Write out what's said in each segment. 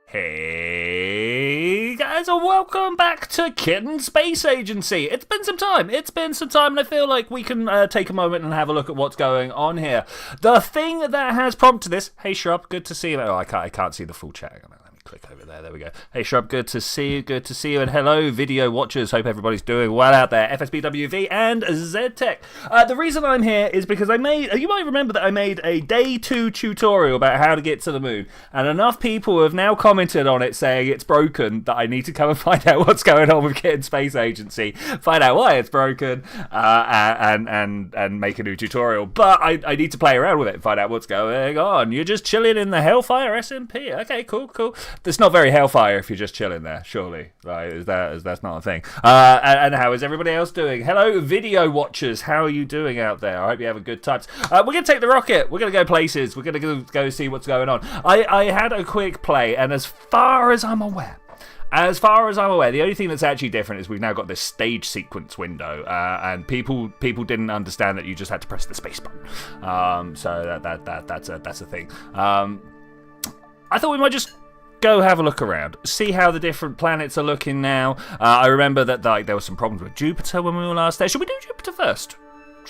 Hey guys, and welcome back to Kitten Space Agency. It's been some time, and I feel like we can take a moment and have a look at what's going on here. The thing that has prompted this, hey Shrub, good to see you. Oh, I can't see the full chat. Let me click over there we go. Hey Shrub, good to see you, and hello video watchers, hope everybody's doing well out there. FSBWV and ZTech. The reason I'm here is because you might remember that I made a day 2 tutorial about how to get to the moon, and enough people have now commented on it saying it's broken that I need to come and find out what's going on with Kitten Space Agency, find out why it's broken, and make a new tutorial. But I need to play around with it and find out what's going on. You're just chilling in the Hellfire SMP. Okay, cool. It's not very Hellfire if you're just chilling there, surely. Right? That's not a thing. And how is everybody else doing? Hello, video watchers. How are you doing out there? I hope you have a good time. We're going to take the rocket. We're going to go places. We're going to go see what's going on. I had a quick play, and as far as I'm aware, the only thing that's actually different is we've now got this stage sequence window, and people didn't understand that you just had to press the space button. So that's a thing. I thought we might just go have a look around, see how the different planets are looking now. I remember that there were some problems with Jupiter when we were last there. Should we do Jupiter first?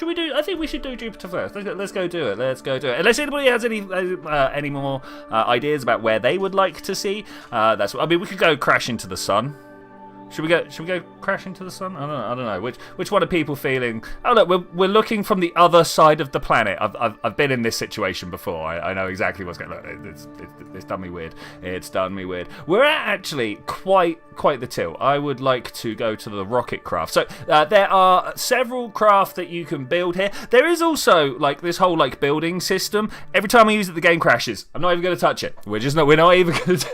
I think we should do Jupiter first. Let's go do it. Unless anybody has any more ideas about where they would like to see. We could go crash into the sun. Should we go crash into the sun? I don't know. Which one are people feeling? Oh look, we're looking from the other side of the planet. I've been in this situation before. I know exactly what's going on. It's done me weird. It's done me weird. We're at actually quite the tilt. I would like to go to the rocket craft. So there are several craft that you can build here. There is also this whole building system. Every time I use it, the game crashes. I'm not even going to touch it. We're not even going to.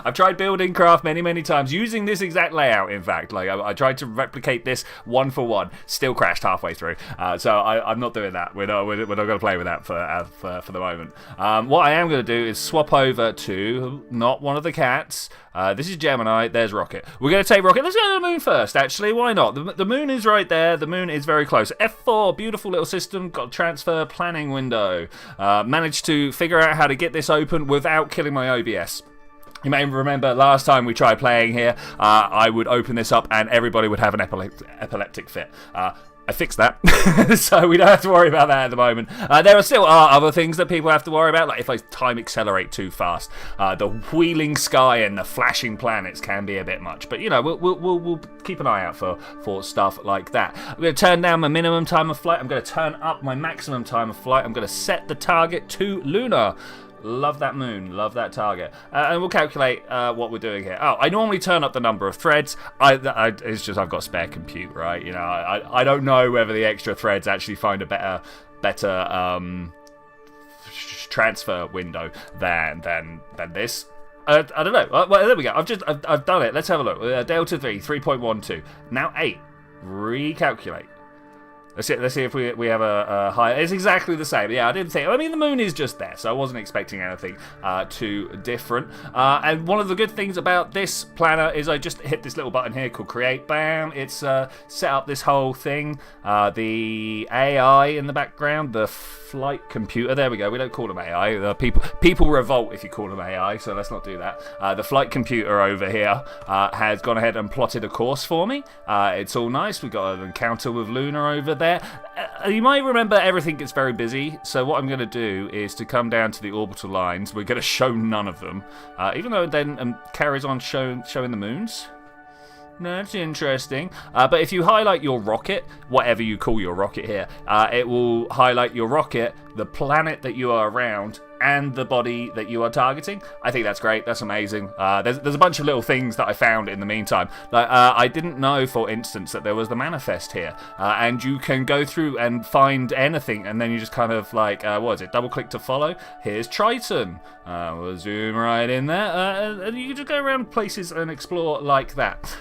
I've tried building craft many times using this exact layout. In fact, I tried to replicate this one for one, still crashed halfway through. So I'm not doing that. We're not going to play with that for the moment. What I am going to do is swap over to not one of the cats. This is Gemini. There's Rocket. We're going to take Rocket. Let's go to the moon first. Actually, why not? The moon is right there. The moon is very close. F4, beautiful little system. Got a transfer planning window. Managed to figure out how to get this open without killing my OBS. You may remember last time we tried playing here, I would open this up and everybody would have an epileptic fit. I fixed that, so we don't have to worry about that at the moment. There are still other things that people have to worry about, like if I time accelerate too fast. The wheeling sky and the flashing planets can be a bit much, but we'll keep an eye out for stuff like that. I'm going to turn down my minimum time of flight. I'm going to turn up my maximum time of flight. I'm going to set the target to lunar. Love that moon, love that target. And we'll calculate what we're doing here. Oh, I normally turn up the number of threads. It's just I've got spare compute, right? I don't know whether the extra threads actually find a better transfer window than this. I don't know. Well, there we go. I've done it. Let's have a look. Delta 3.12. Now 8. Recalculate. Let's see if we have a higher. It's exactly the same. Yeah, I didn't think. I mean, the moon is just there, so I wasn't expecting anything too different. And one of the good things about this planner is I just hit this little button here called Create. Bam! It's set up this whole thing. The AI in the background, the flight computer. There we go. We don't call them AI. People revolt if you call them AI, so let's not do that. The flight computer over here has gone ahead and plotted a course for me. It's all nice. We've got an encounter with Lunar over there. You might remember everything gets very busy, so what I'm going to do is to come down to the orbital lines. We're going to show none of them, even though it then carries on showing the moons. No, that's interesting. But if you highlight your rocket, whatever you call your rocket here, it will highlight your rocket, the planet that you are around, and the body that you are targeting. I think that's great. That's amazing. There's a bunch of little things that I found in the meantime. I didn't know, for instance, that there was the manifest here, and you can go through and find anything, and then you just kind of what is it? Double click to follow. Here's Triton. We'll zoom right in there, and you can just go around places and explore like that.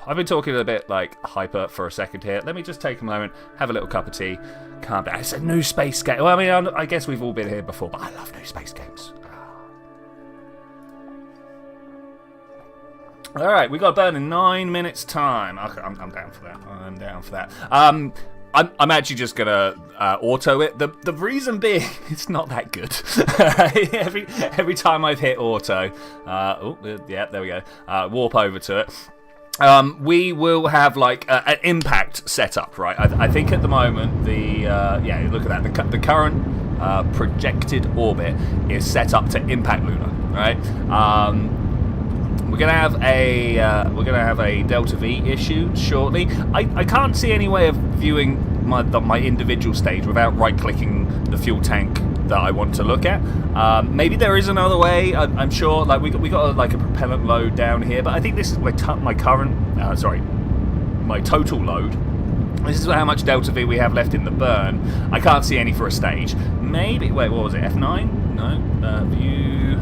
I've been talking a bit hyper for a second here. Let me just take a moment, have a little cup of tea, calm down. It's a new space game. Well, I mean, I guess we've all been here before, but I love new space games. All right, we got to burn in 9 minutes' time. I'm down for that. I'm actually just gonna auto it. The reason being, it's not that good. every time I've hit auto, yeah, there we go. Warp over to it. We will have like an impact set up, right? I think at the moment yeah, look at that. The current projected orbit is set up to impact Luna, right? We're gonna have a delta V issue shortly. I can't see any way of viewing my individual stage without right-clicking the fuel tank that I want to look at. Maybe there is another way. I'm sure. Like we got like a propellant load down here, but I think this is my total load. This is how much delta V we have left in the burn. I can't see any for a stage. Maybe. Wait, what was it? F9? No. View.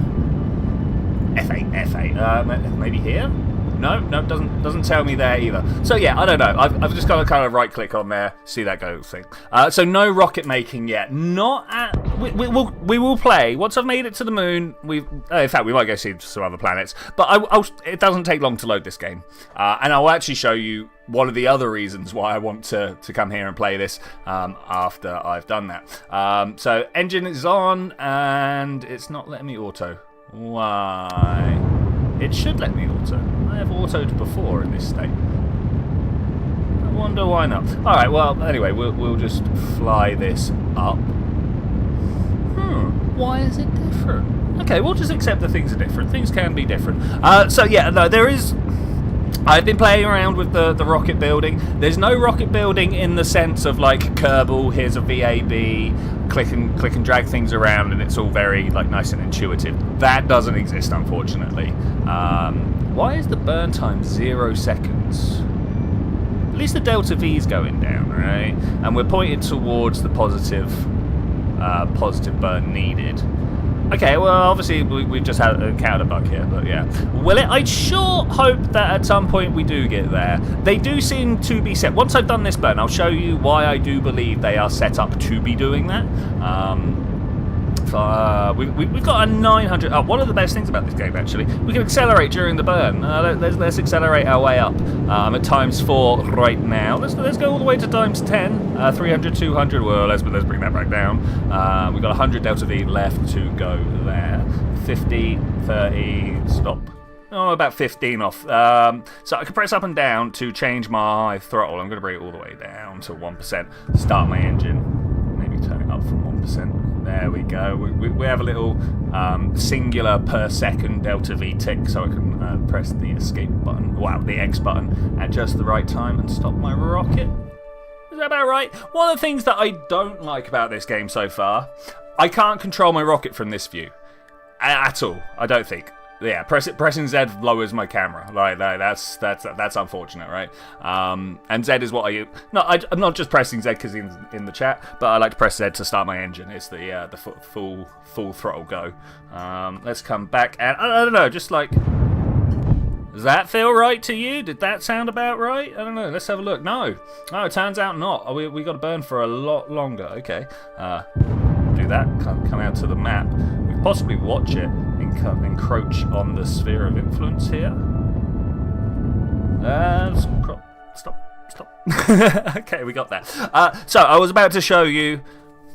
F8. Maybe here. No, doesn't tell me there either. So yeah, I don't know. I've just got to kind of right click on there, see that go thing. So no rocket making yet. Not at. We will play once I've made it to the moon. In fact, we might go see some other planets. But it doesn't take long to load this game, and I'll actually show you one of the other reasons why I want to come here and play this after I've done that. So engine is on, and it's not letting me auto. Why? It should let me auto. I have autoed before in this state. I wonder why not. Alright, well, anyway, we'll just fly this up. Why is it different? Okay, we'll just accept that things are different. Things can be different. So yeah, no, there is... I've been playing around with the rocket building. There's no rocket building in the sense of like Kerbal, here's a VAB, click and drag things around, and it's all very like nice and intuitive. That doesn't exist, unfortunately. Why is the burn time 0 seconds? At least the delta V is going down, right? And we're pointed towards the positive burn needed. Okay, well, obviously we've just encountered a bug here, but yeah. Well, I sure hope that at some point we do get there. They do seem to be set. Once I've done this burn, I'll show you why I do believe they are set up to be doing that. We've got a 900... Oh, one of the best things about this game, actually, we can accelerate during the burn. Let's accelerate our way up. I'm at ×4 right now. Let's go all the way to ×10. 300, 200. Well, let's bring that back down. We've got 100 delta V left to go there. 50, 30, stop. Oh, about 15 off. So I can press up and down to change my throttle. I'm going to bring it all the way down to 1%. Start my engine. Maybe turn it up from 1%. There we go. We have a little singular per second delta V tick, so I can press the escape button, the X button, at just the right time and stop my rocket. Is that about right? One of the things that I don't like about this game so far, I can't control my rocket from this view at all. I don't think. Yeah, pressing Z lowers my camera. Like that's unfortunate, right? And Z is what I use. No, I'm not just pressing Z because in the chat, but I like to press Z to start my engine. It's the full throttle go. Let's come back and I don't know, just like. Does that feel right to you? Did that sound about right? I don't know. Let's have a look. No, it turns out not. We got to burn for a lot longer. Okay, do that. Come out to the map. We could possibly watch it. Encroach on the sphere of influence here. Stop. Okay, we got that. So I was about to show you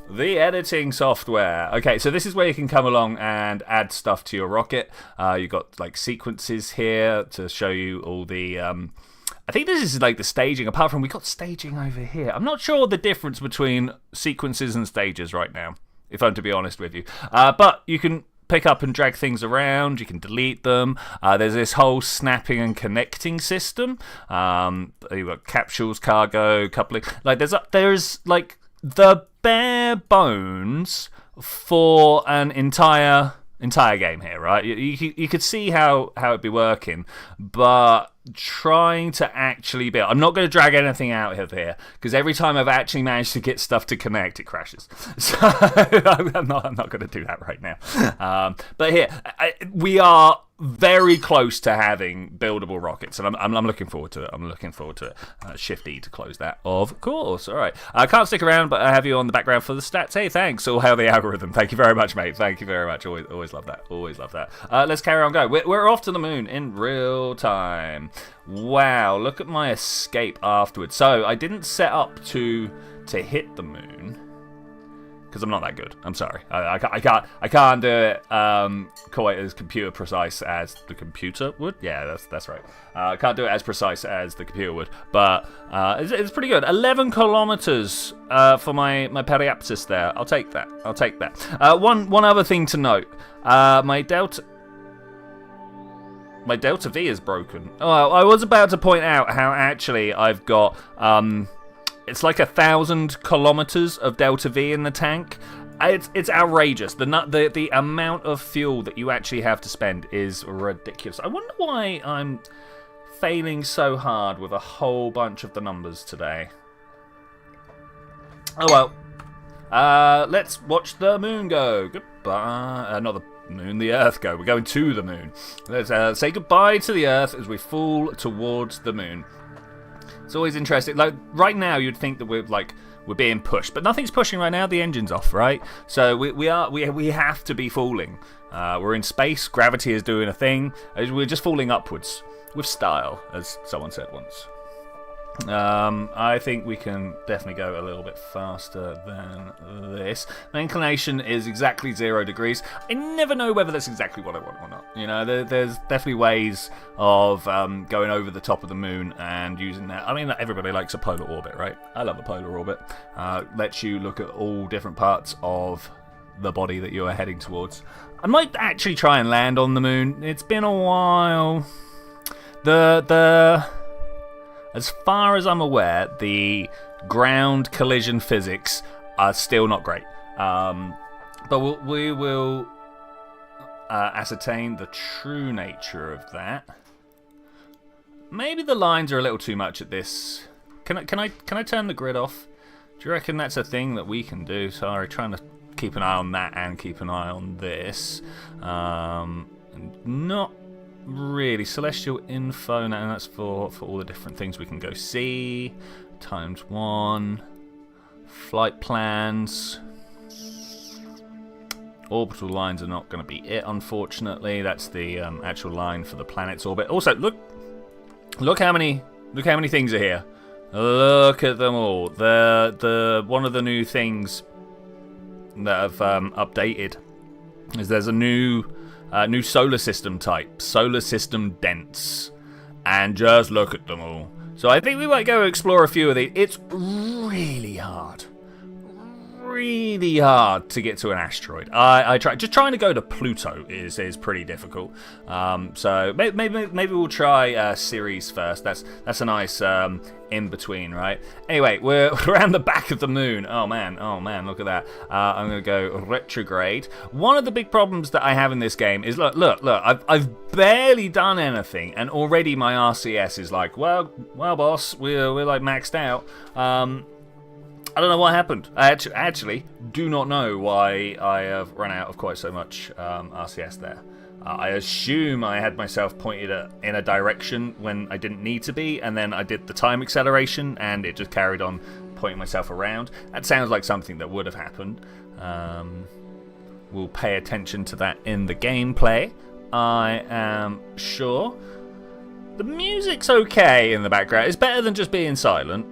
the editing software. Okay, so this is where you can come along and add stuff to your rocket. You've got like sequences here to show you all the... I think this is like the staging, apart from we got staging over here. I'm not sure the difference between sequences and stages right now, if I'm to be honest with you. But you can pick up and drag things around, you can delete them. There's this whole snapping and connecting system. You've got capsules, cargo, coupling. Like there's like the bare bones for an entire game here, right? You could see how it'd be working, but trying to actually build... I'm not going to drag anything out of here, because every time I've actually managed to get stuff to connect, it crashes. So I'm not going to do that right now. But here, we are very close to having buildable rockets, and I'm looking forward to it. Shift E to close that, of course. All right. I can't stick around, but I have you on the background for the stats. Hey, thanks. Or how the algorithm. Thank you very much, mate. Thank you very much. Always love that. Let's carry on going. We're off to the moon in real time. Wow, look at my escape afterwards. So I didn't set up to hit the moon because I'm not that good. I'm sorry. I can't do it quite as computer precise as the computer would. Yeah, that's right. I can't do it as precise as the computer would, but it's pretty good. 11 kilometers for my periapsis there. I'll take that. One other thing to note. My delta V is broken. Oh, I was about to point out how actually I've got it's like 1,000 kilometers of delta V in the tank. It's outrageous. The amount of fuel that you actually have to spend is ridiculous. I wonder why I'm failing so hard with a whole bunch of the numbers today. Oh well. Let's watch the moon go. Goodbye. Not the moon, the Earth go. We're going to the moon. Let's say goodbye to the Earth as we fall towards the moon. It's always interesting. Like right now, you'd think that we're being pushed, but nothing's pushing right now. The engine's off, right? So we have to be falling. We're in space. Gravity is doing a thing. We're just falling upwards with style, as someone said once. I think we can definitely go a little bit faster than this. My inclination is exactly 0 degrees. I never know whether that's exactly what I want or not. You know, there's definitely ways of going over the top of the moon and using that. I mean, everybody likes a polar orbit, right? I love a polar orbit. Lets you look at all different parts of the body that you are heading towards. I might actually try and land on the moon. It's been a while. As far as I'm aware, the ground collision physics are still not great. But we will ascertain the true nature of that. Maybe the lines are a little too much at this. Can I turn the grid off? Do you reckon that's a thing that we can do? Sorry, trying to keep an eye on that and keep an eye on this. Not really. Celestial info, and that's for all the different things we can go see. ×1. Flight plans. Orbital lines are not going to be it, unfortunately. That's the actual line for the planet's orbit. Also, look how many things are here. Look at them all. The one of the new things that have updated is there's a new solar system type, solar system dense, and just look at them all. So I think we might go explore a few of these. It's really hard to get to an asteroid. I try. Just trying to go to Pluto is pretty difficult. So maybe we'll try Ceres first. That's a nice in between, right? Anyway, we're around the back of the moon. Oh man, look at that. I'm gonna go retrograde. One of the big problems that I have in this game is look. I've barely done anything, and already my RCS is like, well, boss, we're like maxed out. I don't know what happened. I actually do not know why I have run out of quite so much RCS there. I assume I had myself pointed in a direction when I didn't need to be, and then I did the time acceleration, and it just carried on pointing myself around. That sounds like something that would have happened. We'll pay attention to that in the gameplay, I am sure. The music's okay in the background. It's better than just being silent.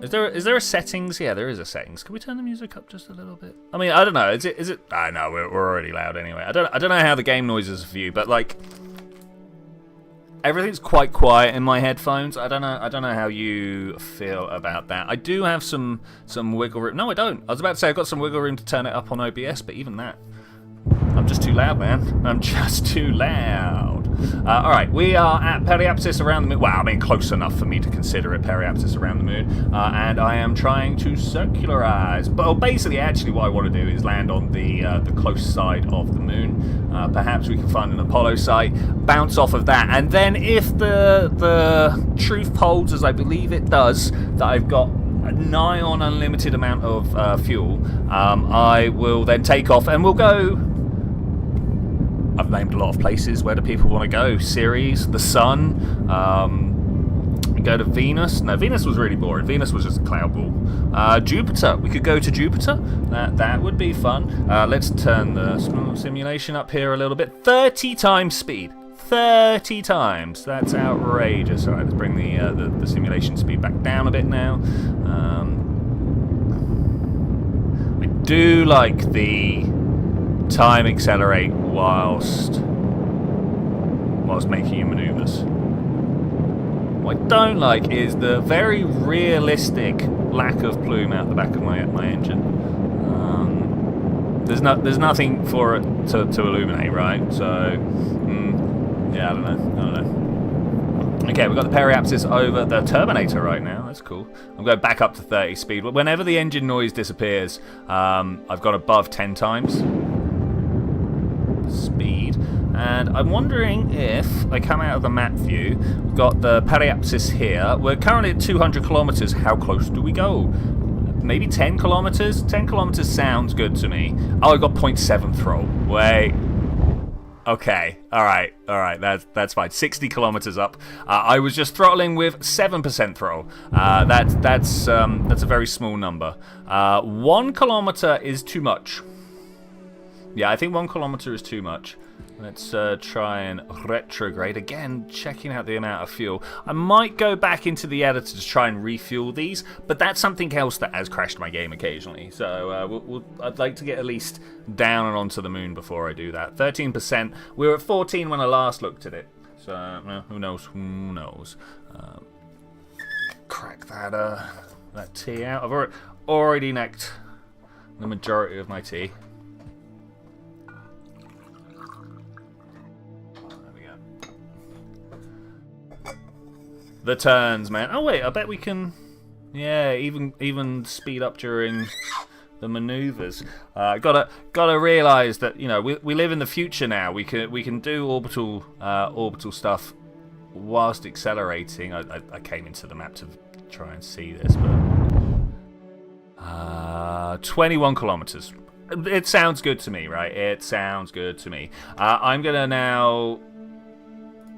Is there a settings? Yeah, there is a settings. Can we turn the music up just a little bit? I mean, I don't know. Is it? I know we're already loud anyway. I don't know how the game noises for you, but like everything's quite quiet in my headphones. I don't know how you feel about that. I do have some wiggle room. No, I don't. I was about to say I've got some wiggle room to turn it up on OBS, but even that, I'm just too loud, man. I'm just too loud. All right, we are at periapsis around the moon. Well, I mean, close enough for me to consider it periapsis around the moon. And I am trying to circularize. But basically, actually, what I want to do is land on the close side of the moon. Perhaps we can find an Apollo site, bounce off of that, and then if the truth holds, as I believe it does, that I've got a nigh on unlimited amount of fuel, I will then take off and we'll go. I've named a lot of places. Where do people want to go? Ceres, the sun. Go to Venus. No, Venus was really boring. Venus was just a cloud ball. Jupiter. We could go to Jupiter. That would be fun. Let's turn the simulation up here a little bit. 30 times speed. 30 times. That's outrageous. All right, let's bring the simulation speed back down a bit now. I do like the time accelerate whilst making your maneuvers. What I don't like is the very realistic lack of plume out the back of my engine. There's nothing for it to illuminate, right? So, yeah, I don't know. Okay, we've got the periapsis over the Terminator right now. That's cool. I'm going back up to 30 speed. Whenever the engine noise disappears, I've got above 10 times speed. And I'm wondering if I come out of the map view. We've got the periapsis here. We're currently at 200 kilometers. How close do we go? Maybe 10 kilometers? 10 kilometers sounds good to me. Oh, I got 0.7 throttle. Wait. Okay. All right. That's fine. 60 kilometers up. I was just throttling with 7% throttle. That's a very small number. 1 kilometer is too much. Yeah, I think 1 kilometer is too much. Let's try and retrograde again, checking out the amount of fuel. I might go back into the editor to try and refuel these, but that's something else that has crashed my game occasionally. So I'd like to get at least down and onto the moon before I do that. 13%. We were at 14 when I last looked at it. So who knows? Who knows? Crack that tea out. I've already necked the majority of my tea. The turns, man. Oh wait, I bet we can. Yeah, even speed up during the maneuvers. Gotta realize that we live in the future now. We can do orbital stuff whilst accelerating. I came into the map to try and see this, but 21 kilometers. It sounds good to me, right? It sounds good to me. I'm gonna now.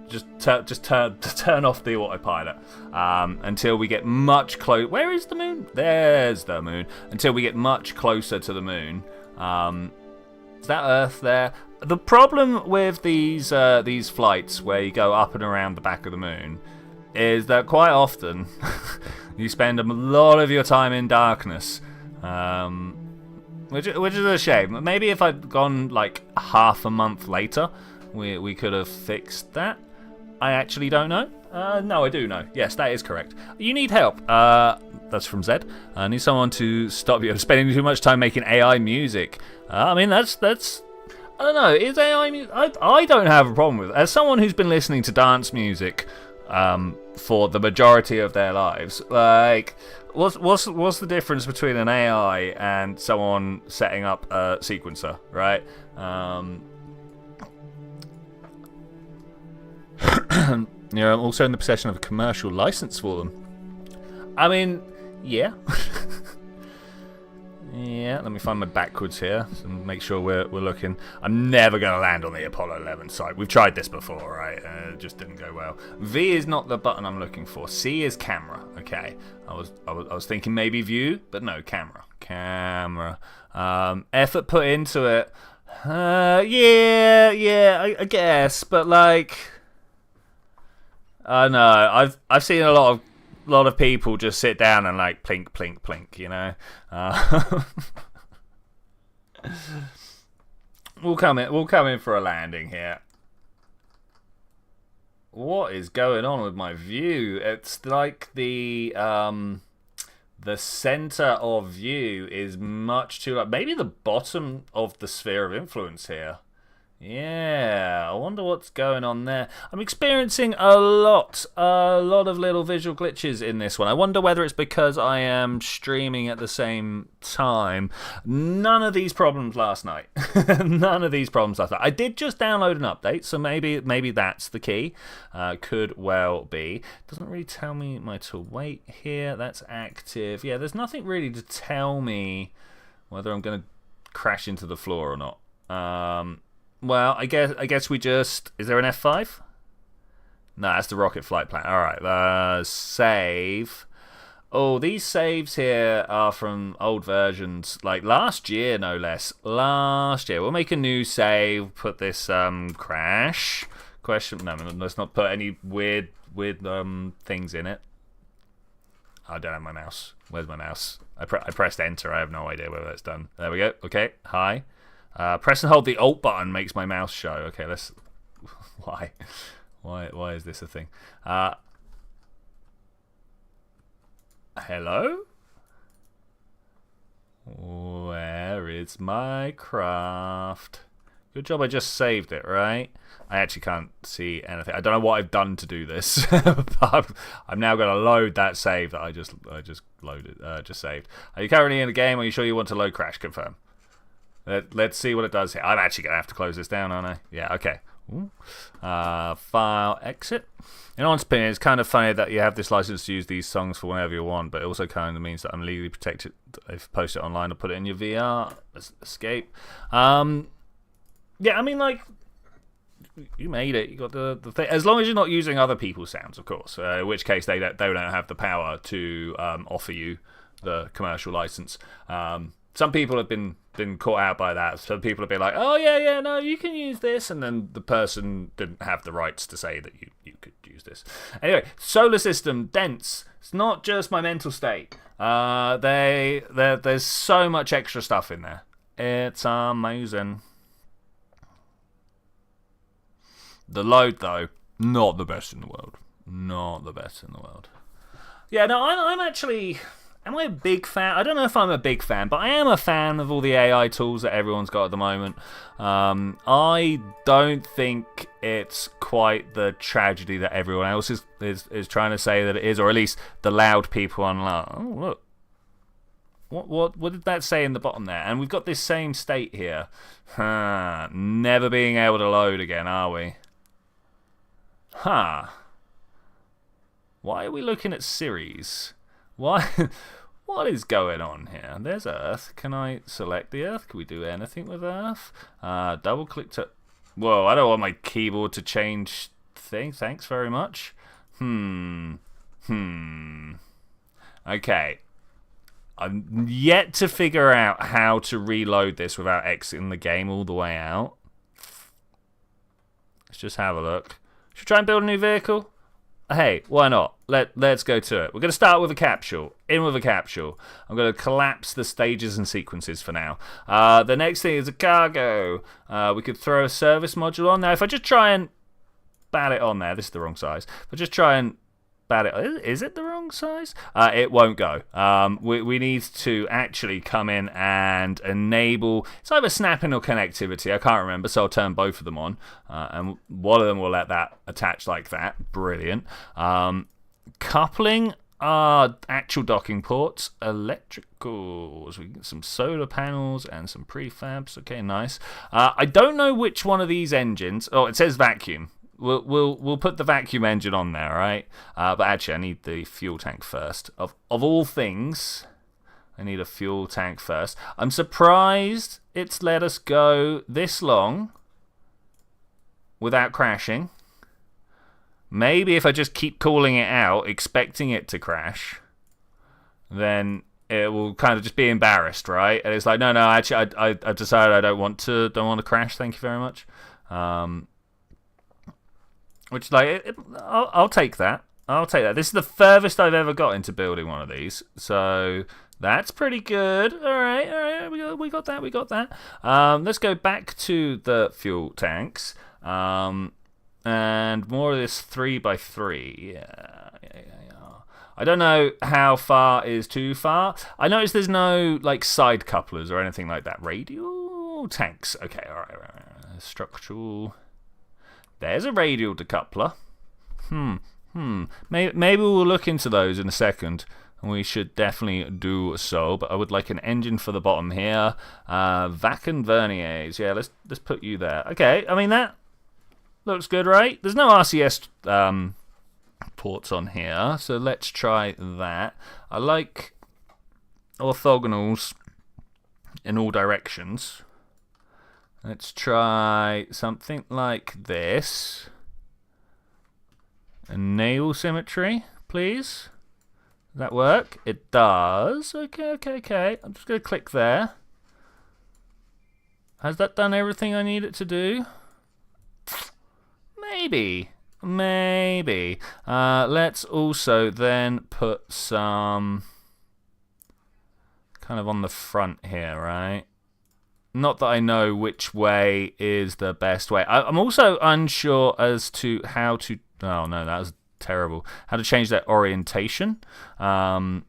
Just turn off the autopilot until we get much close. Where is the moon? There's the moon. Until we get much closer to the moon. Is that Earth there? The problem with these flights where you go up and around the back of the moon is that quite often you spend a lot of your time in darkness, which is a shame. Maybe if I'd gone like half a month later, we could have fixed that. I actually don't know. No, I do know. Yes, that is correct. You need help. That's from Zed. I need someone to stop you spending too much time making AI music. I mean, that's. I don't know. Is AI music? I don't have a problem with it. As someone who's been listening to dance music for the majority of their lives, like, what's the difference between an AI and someone setting up a sequencer, right? You're also in the possession of a commercial license for them. I mean, yeah. Yeah, let me find my backwards here and make sure we're looking. I'm never going to land on the Apollo 11 site. We've tried this before, right? It just didn't go well. V is not the button I'm looking for. C is camera. Okay. I was thinking maybe view, but no, camera. Camera. Effort put into it. Yeah, I guess, but like, I know. I've seen a lot of people just sit down and like plink, plink, plink, you know. We'll come in for a landing here. What is going on with my view? It's like the center of view is much too like maybe the bottom of the sphere of influence here. Yeah, I wonder what's going on there. I'm experiencing a lot of little visual glitches in this one. I wonder whether it's because I am streaming at the same time. None of these problems last night. None of these problems last night. I did just download an update, so maybe that's the key. Could well be. Doesn't really tell me my to wait here. That's active. Yeah, there's nothing really to tell me whether I'm going to crash into the floor or not. Well, I guess we just... Is there an F5? No, that's the rocket flight plan. Alright, save. Oh, these saves here are from old versions. Like last year, no less. Last year. We'll make a new save. Put this crash Question. No, let's not put any weird things in it. I don't have my mouse. Where's my mouse? I pressed enter. I have no idea whether that's done. There we go. Okay. Hi. Press and hold the Alt button makes my mouse show. Okay. Let's. Why? Why is this a thing? Hello? Where is my craft? Good job I just saved it, right? I actually can't see anything. I don't know what I've done to do this. I'm now going to load that save that I just loaded, just saved. Are you currently in the game? Are you sure you want to load crash? Confirm. Let's see what it does here. I'm actually going to have to close this down, aren't I? Yeah, okay. File, exit. In honest opinion, it's kind of funny that you have this license to use these songs for whenever you want, but it also kind of means that I'm legally protected if you post it online or put it in your VR. Escape. Yeah, I mean, like, you made it. You got the thing. As long as you're not using other people's sounds, of course. In which case, they don't have the power to offer you the commercial license. Some people have been caught out by that. Some people have been like, oh, yeah, no, you can use this. And then the person didn't have the rights to say that you could use this. Anyway, solar system, dense. It's not just my mental state. There's so much extra stuff in there. It's amazing. The load, though, not the best in the world. Not the best in the world. Yeah, no, I'm actually... Am I a big fan? I don't know if I'm a big fan, but I am a fan of all the AI tools that everyone's got at the moment. I don't think it's quite the tragedy that everyone else is trying to say that it is, or at least the loud people online. Oh, look. What did that say in the bottom there? And we've got this same state here. Never being able to load again, are we? Why are we looking at series? Why? What is going on here? There's Earth. Can I select the Earth? Can we do anything with Earth? Double click to... Whoa, I don't want my keyboard to change thing. Thanks very much. Okay. I'm yet to figure out how to reload this without exiting the game all the way out. Let's just have a look. Should we try and build a new vehicle? Hey, why not? Let's go to it. We're going to start with a capsule. In with a capsule. I'm going to collapse the stages and sequences for now. The next thing is a cargo. We could throw a service module on. Now, if I just try and bat it on there, this is the wrong size. If I just try and bat it, is it the wrong size? It won't go. We need to actually come in and enable, it's either snapping or connectivity, I can't remember, so I'll turn both of them on, and one of them will let that attach like that. Brilliant. Coupling are actual docking ports. Electricals, we get some solar panels and some prefabs. Okay, nice. I don't know which one of these engines, oh, it says vacuum. We'll put the vacuum engine on there, right? But actually, I need the fuel tank first. Of all things, I need a fuel tank first. I'm surprised it's let us go this long without crashing. Maybe if I just keep calling it out, expecting it to crash, then it will kind of just be embarrassed, right? And it's like, no, actually, I've decided I don't want to crash. Thank you very much. Which, like, I'll take that. I'll take that. This is the furthest I've ever got into building one of these. So that's pretty good. All right. We got that. Let's go back to the fuel tanks. And more of this 3x3. Yeah. I don't know how far is too far. I noticed there's no, like, side couplers or anything like that. Radial tanks. Okay, all right. Structural... There's a radial decoupler. Maybe we'll look into those in a second. And we should definitely do so. But I would like an engine for the bottom here. Vac and Verniers. Yeah, let's put you there. Okay, I mean, that looks good, right? There's no RCS ports on here. So let's try that. I like orthogonals in all directions. Let's try something like this. Enable symmetry, please. Does that work? It does. Okay. I'm just going to click there. Has that done everything I need it to do? Maybe. Let's also then put some kind of on the front here, right? Not that I know which way is the best way. I'm also unsure as to how to... Oh, no, that was terrible. How to change that orientation. There.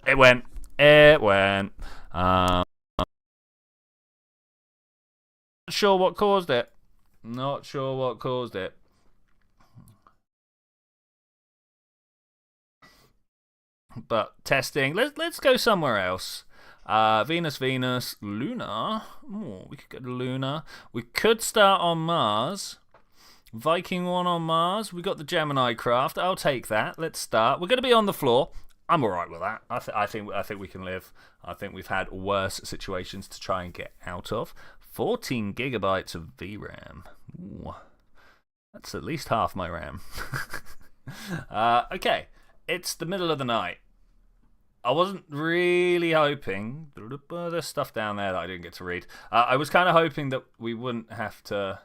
It went. Not sure what caused it. But testing. Let's go somewhere else. Venus, Luna. Ooh, we could go to Luna. We could start on Mars. Viking 1 on Mars. We got the Gemini craft. I'll take that. Let's start. We're going to be on the floor. I'm all right with that. I think we can live. I think we've had worse situations to try and get out of. 14 gigabytes of VRAM. Ooh, that's at least half my RAM. Okay, it's the middle of the night. I wasn't really hoping. There's stuff down there that I didn't get to read. I was kind of hoping that we wouldn't have to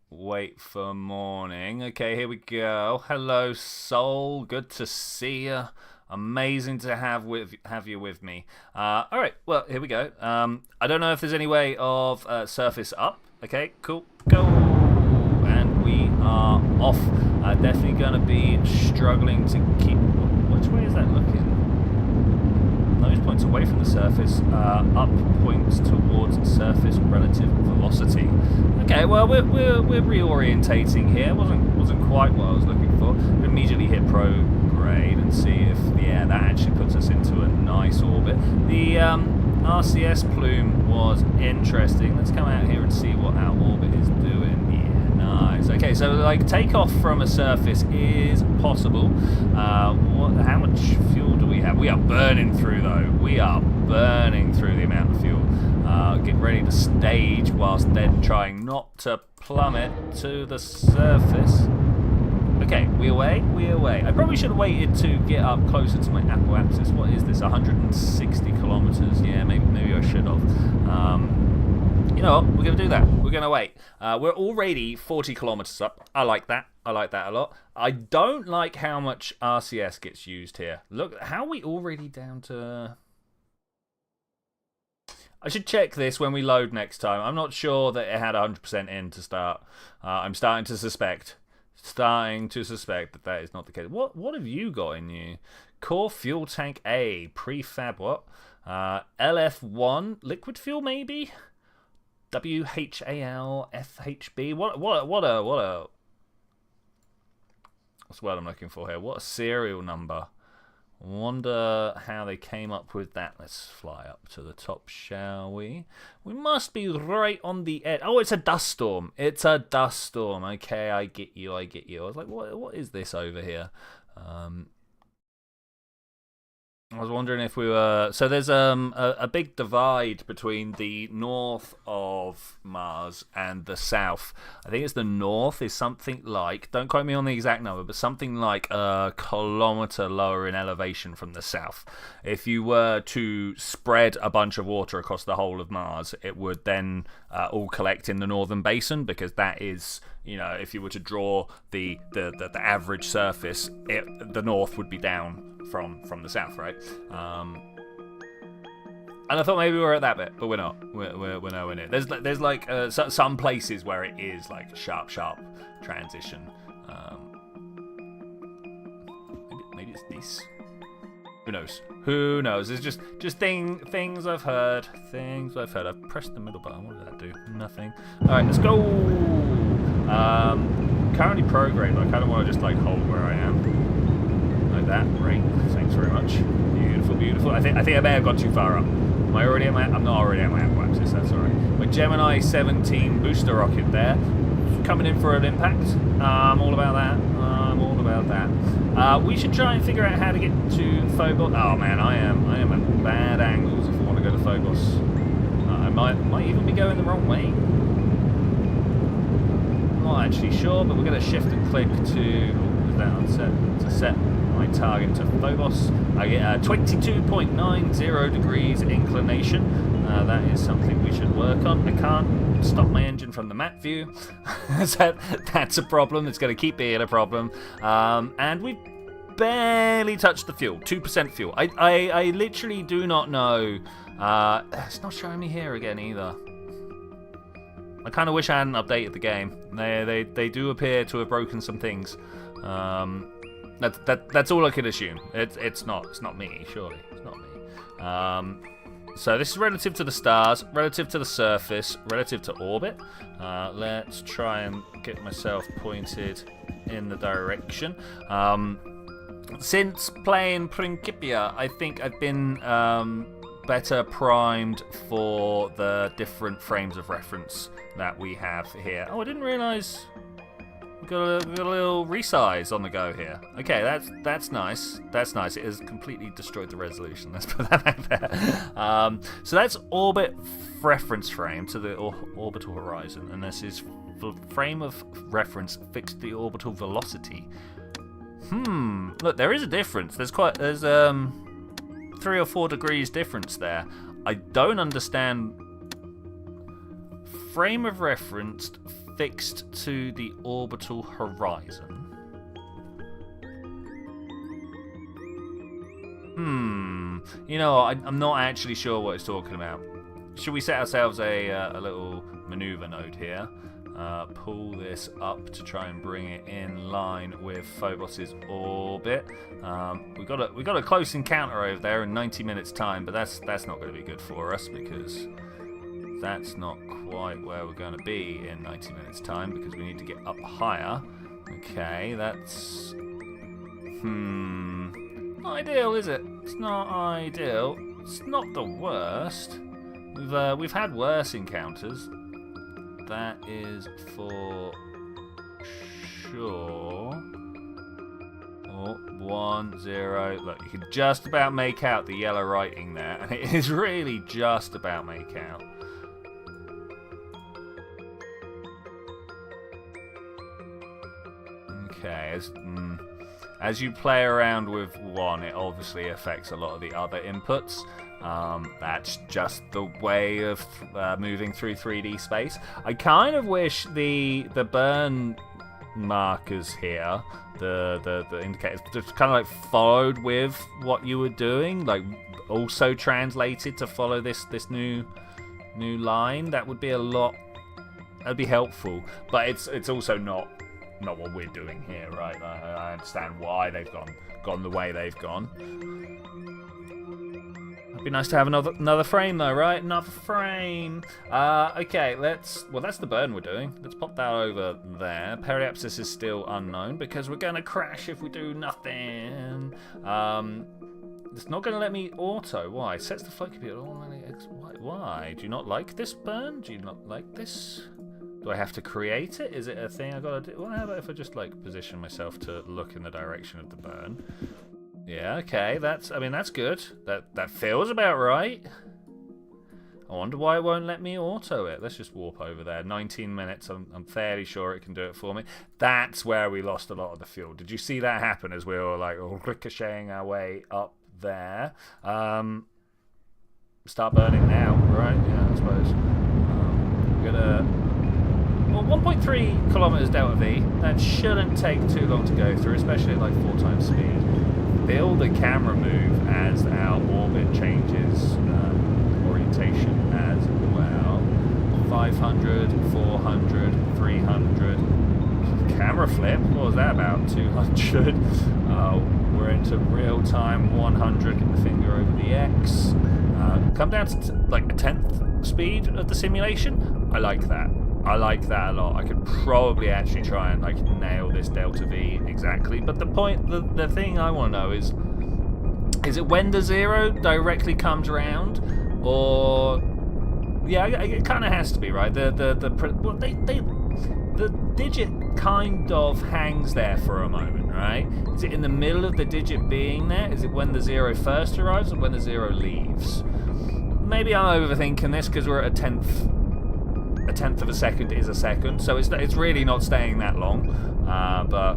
wait for morning. Okay, here we go. Hello, Soul. Good to see you. Amazing to have you with me. All right, well, here we go. I don't know if there's any way of surface up. Okay, cool. Go. And we are off. Definitely going to be struggling to keep... Which way is that looking? Nose points away from the surface. Up points towards surface relative velocity. Okay, well, we're reorientating here. Wasn't quite what I was looking for. Immediately hit prograde and see if, yeah, that actually puts us into a nice orbit. The RCS plume was interesting. Let's come out here and see what our orbit is doing. Nice. Okay, so like takeoff from a surface is possible. How much fuel do we have? We are burning through though. We are burning through the amount of fuel. Get ready to stage whilst then trying not to plummet to the surface. Okay, we away. I probably should have waited to get up closer to my apoapsis. What is this? 160 kilometers. Yeah, maybe I should have. You know what? We're going to do that. We're going to wait. We're already 40 kilometers up. I like that. I like that a lot. I don't like how much RCS gets used here. Look, how are we already down to... I should check this when we load next time. I'm not sure that it had 100% in to start. I'm starting to suspect. That is not the case. What have you got in you? Core fuel tank A. Prefab what? LF1. Liquid fuel maybe? WHAL FHB. What's the word I'm looking for here? What a serial number. Wonder how they came up with that. Let's fly up to the top, shall we? We must be right on the edge. Oh, it's a dust storm. Okay, I get you. I was like, what is this over here? I was wondering if we were... So there's a big divide between the north of Mars and the south. I think it's the north is something like... Don't quote me on the exact number, but something like a kilometer lower in elevation from the south. If you were to spread a bunch of water across the whole of Mars, it would then all collect in the northern basin, because that is... You know, if you were to draw the average surface, the north would be down from the south, right? And I thought maybe we were at that bit, but we're not. We're nowhere near. There's like some places where it is like sharp transition. Maybe it's this. Who knows? It's just things I've heard. I've pressed the middle button. What did that do? Nothing. All right, let's go. Currently programmed. I kind of want to just like hold where I am, like that. Great. Thanks very much. Beautiful. I think I may have gone too far up. Am I already at my? I'm not already at my apoapsis. That's all right. My Gemini 17 booster rocket there, coming in for an impact. I'm all about that. We should try and figure out how to get to Phobos. Oh man, I am at bad angles if I want to go to Phobos. I might even be going the wrong way. Not actually sure, but we're going to shift and click to set my target to Phobos. I get 22.90 degrees inclination. That is something we should work on. I can't stop my engine from the map view. So that's a problem. It's going to keep being a problem. And we've barely touched the fuel. 2% fuel. I literally do not know. It's not showing me here again either. I kind of wish I hadn't updated the game. They do appear to have broken some things. That's all I could assume. It's not me, surely. It's not me. So this is relative to the stars, relative to the surface, relative to orbit. Let's try and get myself pointed in the direction. Since playing Principia, I think I've been better primed for the different frames of reference that we have here. Oh, I didn't realise we got a little resize on the go here. Okay, that's nice. That's nice. It has completely destroyed the resolution. Let's put that back there. So that's orbit reference frame to the orbital horizon, and this is frame of reference fixed to the orbital velocity. Look, there is a difference. There's 3 or 4 degrees difference there. I don't understand. Frame of reference fixed to the orbital horizon. You know, I'm not actually sure what it's talking about. Should we set ourselves a little maneuver node here? Pull this up to try and bring it in line with Phobos's orbit. We got a close encounter over there in 90 minutes time, but that's not going to be good for us because that's not quite where we're going to be in 90 minutes time because we need to get up higher. Okay, that's not ideal, is it? It's not ideal. It's not the worst. We've had worse encounters. That is for sure. Oh, 1, 0. Look, you can just about make out the yellow writing there, and it is really just about make out. Okay, as you play around with 1, it obviously affects a lot of the other inputs. That's just the way of moving through 3D space. I kind of wish the burn markers here, the indicators, just kind of like followed with what you were doing, like also translated to follow this new line. That would be a lot. That'd be helpful, but it's also not what we're doing here, right? I understand why they've gone the way they've gone. It'd be nice to have another frame though, right? Another frame. Okay, that's the burn we're doing. Let's pop that over there. Periapsis is still unknown because we're gonna crash if we do nothing. It's not gonna let me auto. Why? Sets the flight computer automatically. Why? Do you not like this burn? Do you not like this? Do I have to create it? Is it a thing I gotta do? Well, how about if I just like position myself to look in the direction of the burn? Yeah, okay, that's good. That feels about right. I wonder why it won't let me auto it. Let's just warp over there. 19 minutes, I'm fairly sure it can do it for me. That's where we lost a lot of the fuel. Did you see that happen as we were like ricocheting our way up there? Start burning now, right? Yeah, I suppose. We're gonna... Well, 1.3 kilometers delta V. That shouldn't take too long to go through, especially at like 4 times speed. Build a camera move as our orbit changes orientation as well. 500, 400, 300. Camera flip? What was that about? 200. We're into real time 100. Get the finger over the X. Come down to like a 10th speed of the simulation. I like that. I like that a lot. I could probably actually try and like nail this delta V exactly. But the thing I want to know is it when the 0 directly comes around, or yeah, it kind of has to be, right? The digit kind of hangs there for a moment, right? Is it in the middle of the digit being there? Is it when the 0 first arrives or when the 0 leaves? Maybe I'm overthinking this because we're at a tenth of a second is a second, so it's really not staying that long. But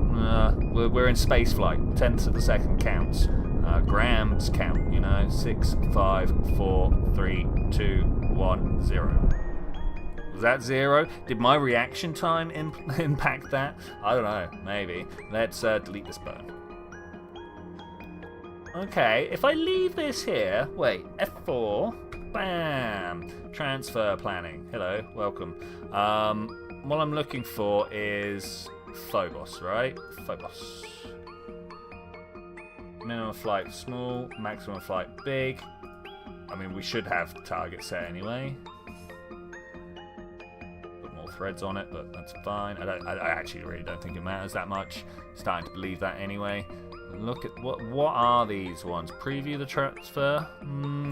we're in space flight. Tenths of a second counts. Grams count. You know, 6, 5, 4, 3, 2, 1, 0. Was that 0? Did my reaction time impact that? I don't know. Maybe. Let's delete this burn. Okay, if I leave this here... Wait, F4. Bam! Transfer planning. Hello, welcome. What I'm looking for is Phobos, right? Phobos. Minimum flight small, maximum flight big. I mean, we should have target set anyway. Threads on it, but that's fine. I actually really don't think it matters that much. Starting to believe that anyway. Look at what are these ones? Preview the transfer.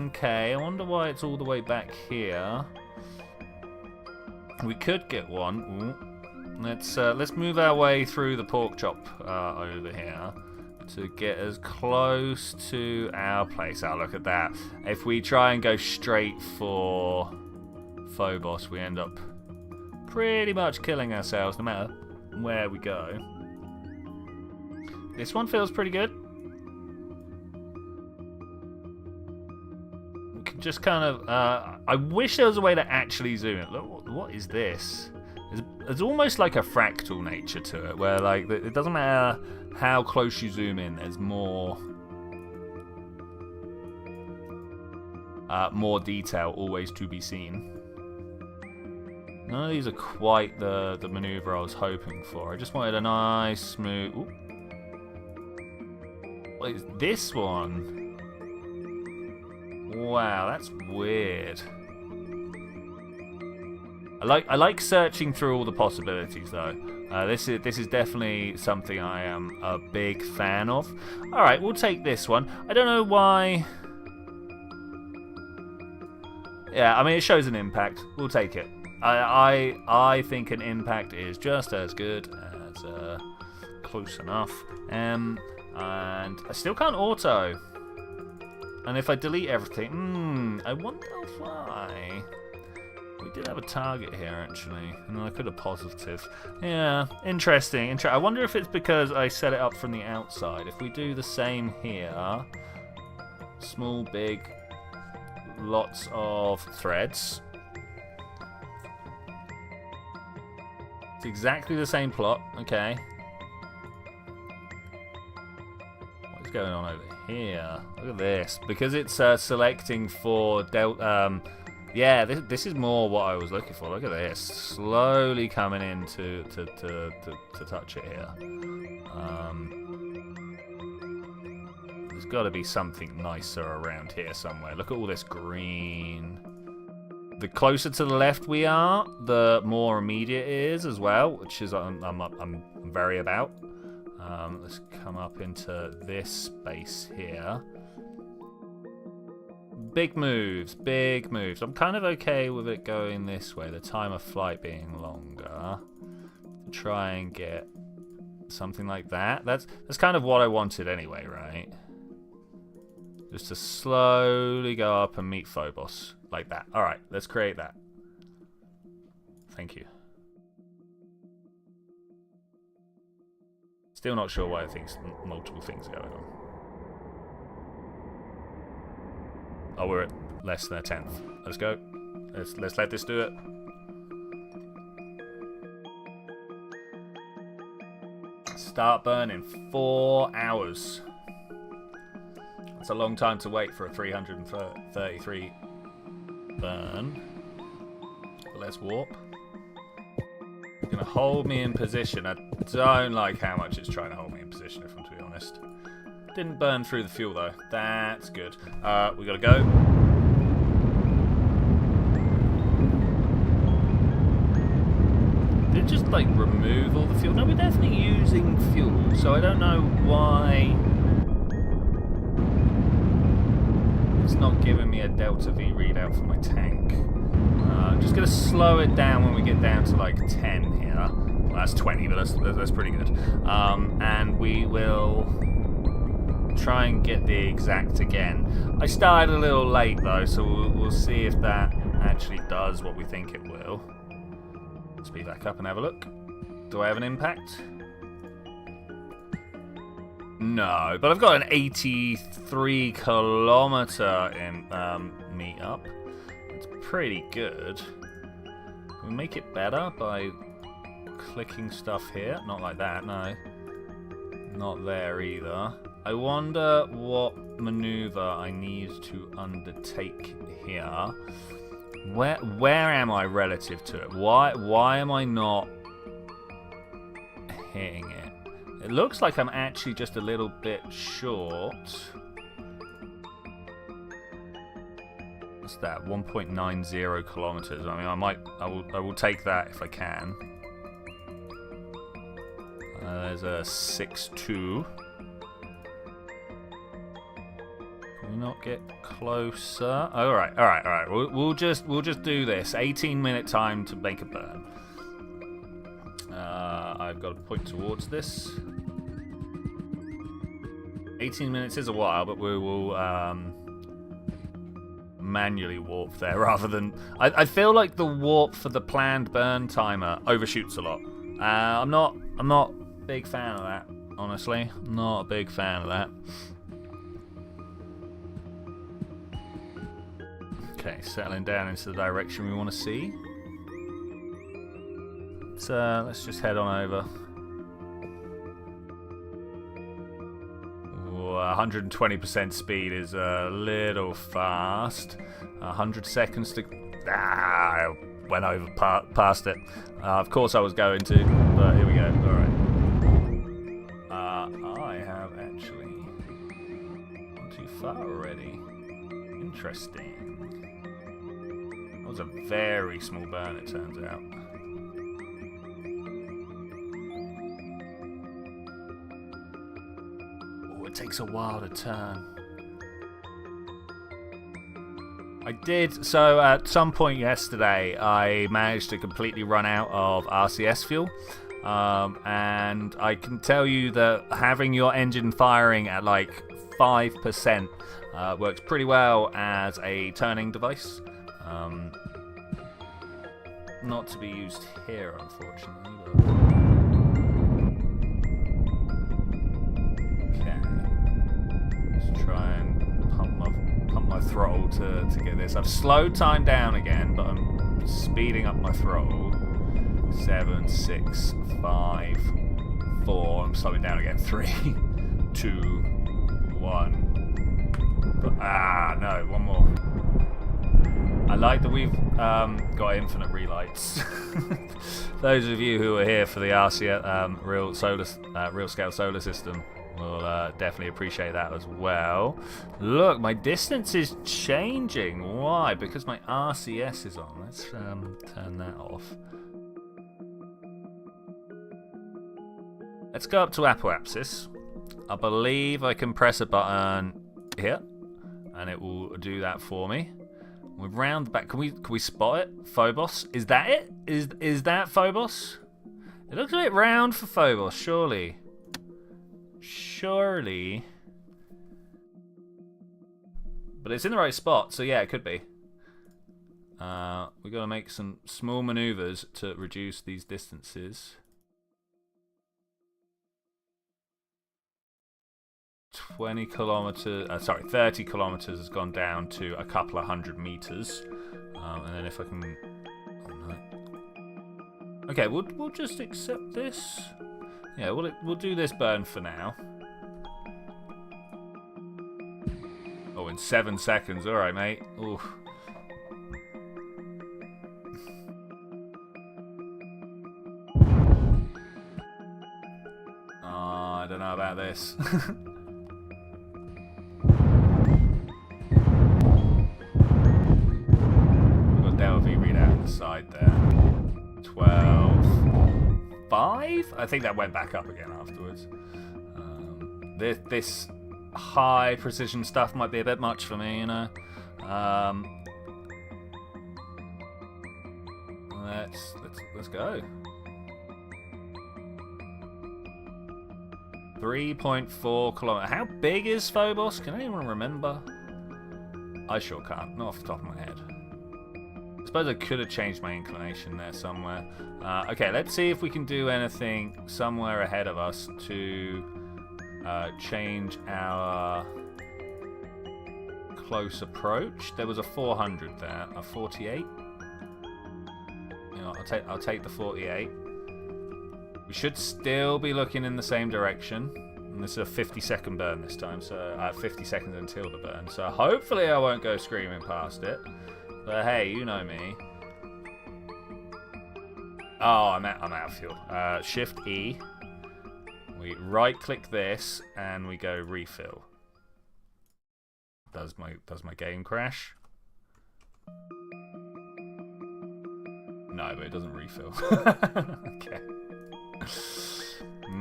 Okay, I wonder why it's all the way back here. We could get one. Ooh. Let's move our way through the pork chop over here to get as close to our place. Oh, look at that. If we try and go straight for Phobos, we end up pretty much killing ourselves no matter where we go. This one feels pretty good. We can just kind of... I wish there was a way to actually zoom in. Look, what is this? There's almost like a fractal nature to it, where like it doesn't matter how close you zoom in, there's more detail always to be seen. None of these are quite the maneuver I was hoping for. I just wanted a nice, smooth... Ooh. What is this one? Wow, that's weird. I like searching through all the possibilities, though. This is definitely something I am a big fan of. All right, we'll take this one. I don't know why... Yeah, I mean, it shows an impact. We'll take it. I think an impact is just as good as close enough. And I still can't auto. And if I delete everything, I wonder why. We did have a target here actually, and I could have positive. Yeah, interesting. I wonder if it's because I set it up from the outside. If we do the same here, small, big, lots of threads. It's exactly the same plot, okay. What's going on over here? Look at this. Because it's selecting for delta. Yeah, this is more what I was looking for. Look at this. Slowly coming in to touch it here. There's got to be something nicer around here somewhere. Look at all this green. The closer to the left we are, the more immediate it is as well, which is I'm very about. Let's come up into this space here. Big moves, big moves. I'm kind of okay with it going this way, the time of flight being longer. To try and get something like that. That's kind of what I wanted anyway, right? Just to slowly go up and meet Phobos. Like that. Alright, let's create that. Thank you. Still not sure why I think multiple things are going on. Oh, we're at less than a 10th. Let's go. Let's let this do it. Start burn in 4 hours. That's a long time to wait for a 333 burn. But let's warp. It's gonna hold me in position. I don't like how much it's trying to hold me in position, if I'm to be honest. Didn't burn through the fuel though. That's good. We gotta go. Did it just like remove all the fuel? No, we're definitely using fuel, so I don't know why it's not giving me a Delta V readout for my tank. I'm just gonna slow it down when we get down to like 10 here. Well, that's 20, but that's pretty good. And we will try and get the exact again. I started a little late though, so we'll see if that actually does what we think it will. Speed back up and have a look. Do I have an impact? No, but I've got an 83 kilometer in meet up. It's pretty good. Can we make it better by clicking stuff here? Not like that, no. Not there either. I wonder what maneuver I need to undertake here. Where am I relative to it? Why am I not hitting it? It looks like I'm actually just a little bit short. What's that? 1.90 kilometers. I mean, I will take that if I can. There's a 6.2. Can we not get closer? All right. We'll just do this. 18-minute time to make a burn. I've got to point towards this. 18 minutes is a while, but we will manually warp there rather than... I feel like the warp for the planned burn timer overshoots a lot. I'm not a big fan of that, honestly. I'm not a big fan of that. Okay, settling down into the direction we want to see. So let's just head on over. 120% speed is a little fast. 100 seconds to... I went over past it. Of course I was going to, but here we go. Alright. I have actually gone too far already. Interesting. That was a very small burn, it turns out. It takes a while to turn. I did, so at some point yesterday I managed to completely run out of RCS fuel, and I can tell you that having your engine firing at like 5% works pretty well as a turning device. Not to be used here, unfortunately. Try and pump my throttle to get this. I've slowed time down again, but I'm speeding up my throttle. 7, 6, 5, 4. I'm slowing down again. 3, 2, 1. But, no, one more. I like that we've got infinite relights. Those of you who are here for the RCS real scale solar system will definitely appreciate that as well. Look, my distance is changing. Why? Because my RCS is on. Let's turn that off. Let's go up to apoapsis. I believe I can press a button here, and it will do that for me. We're round the back. Can we spot it? Phobos? Is that it? Is that Phobos? It looks a bit round for Phobos, surely. Surely. But it's in the right spot, so yeah, it could be. We've got to make some small maneuvers to reduce these distances. 30 kilometers has gone down to a couple of 100 meters. And then if I can... Oh, no. Okay, we'll just accept this. Yeah, we'll do this burn for now. Oh, in 7 seconds. All right, mate. Oof. Oh, I don't know about this. We've got Delta V readout on the side there. 12.5? I think that went back up again afterwards. This high precision stuff might be a bit much for me, you know. Let's go. 3.4 kilometers. How big is Phobos? Can anyone remember? I sure can't. Not off the top of my head. I suppose I could have changed my inclination there somewhere. Okay, let's see if we can do anything somewhere ahead of us to change our close approach. There was a 400 there, a 48. I'll take the 48. We should still be looking in the same direction. And this is a 50-second burn this time, so I have 50 seconds until the burn. So hopefully I won't go screaming past it. But hey, you know me. Oh, I'm out of fuel. Shift E. We right-click this and we go refill. Does my game crash? No, but it doesn't refill. Okay.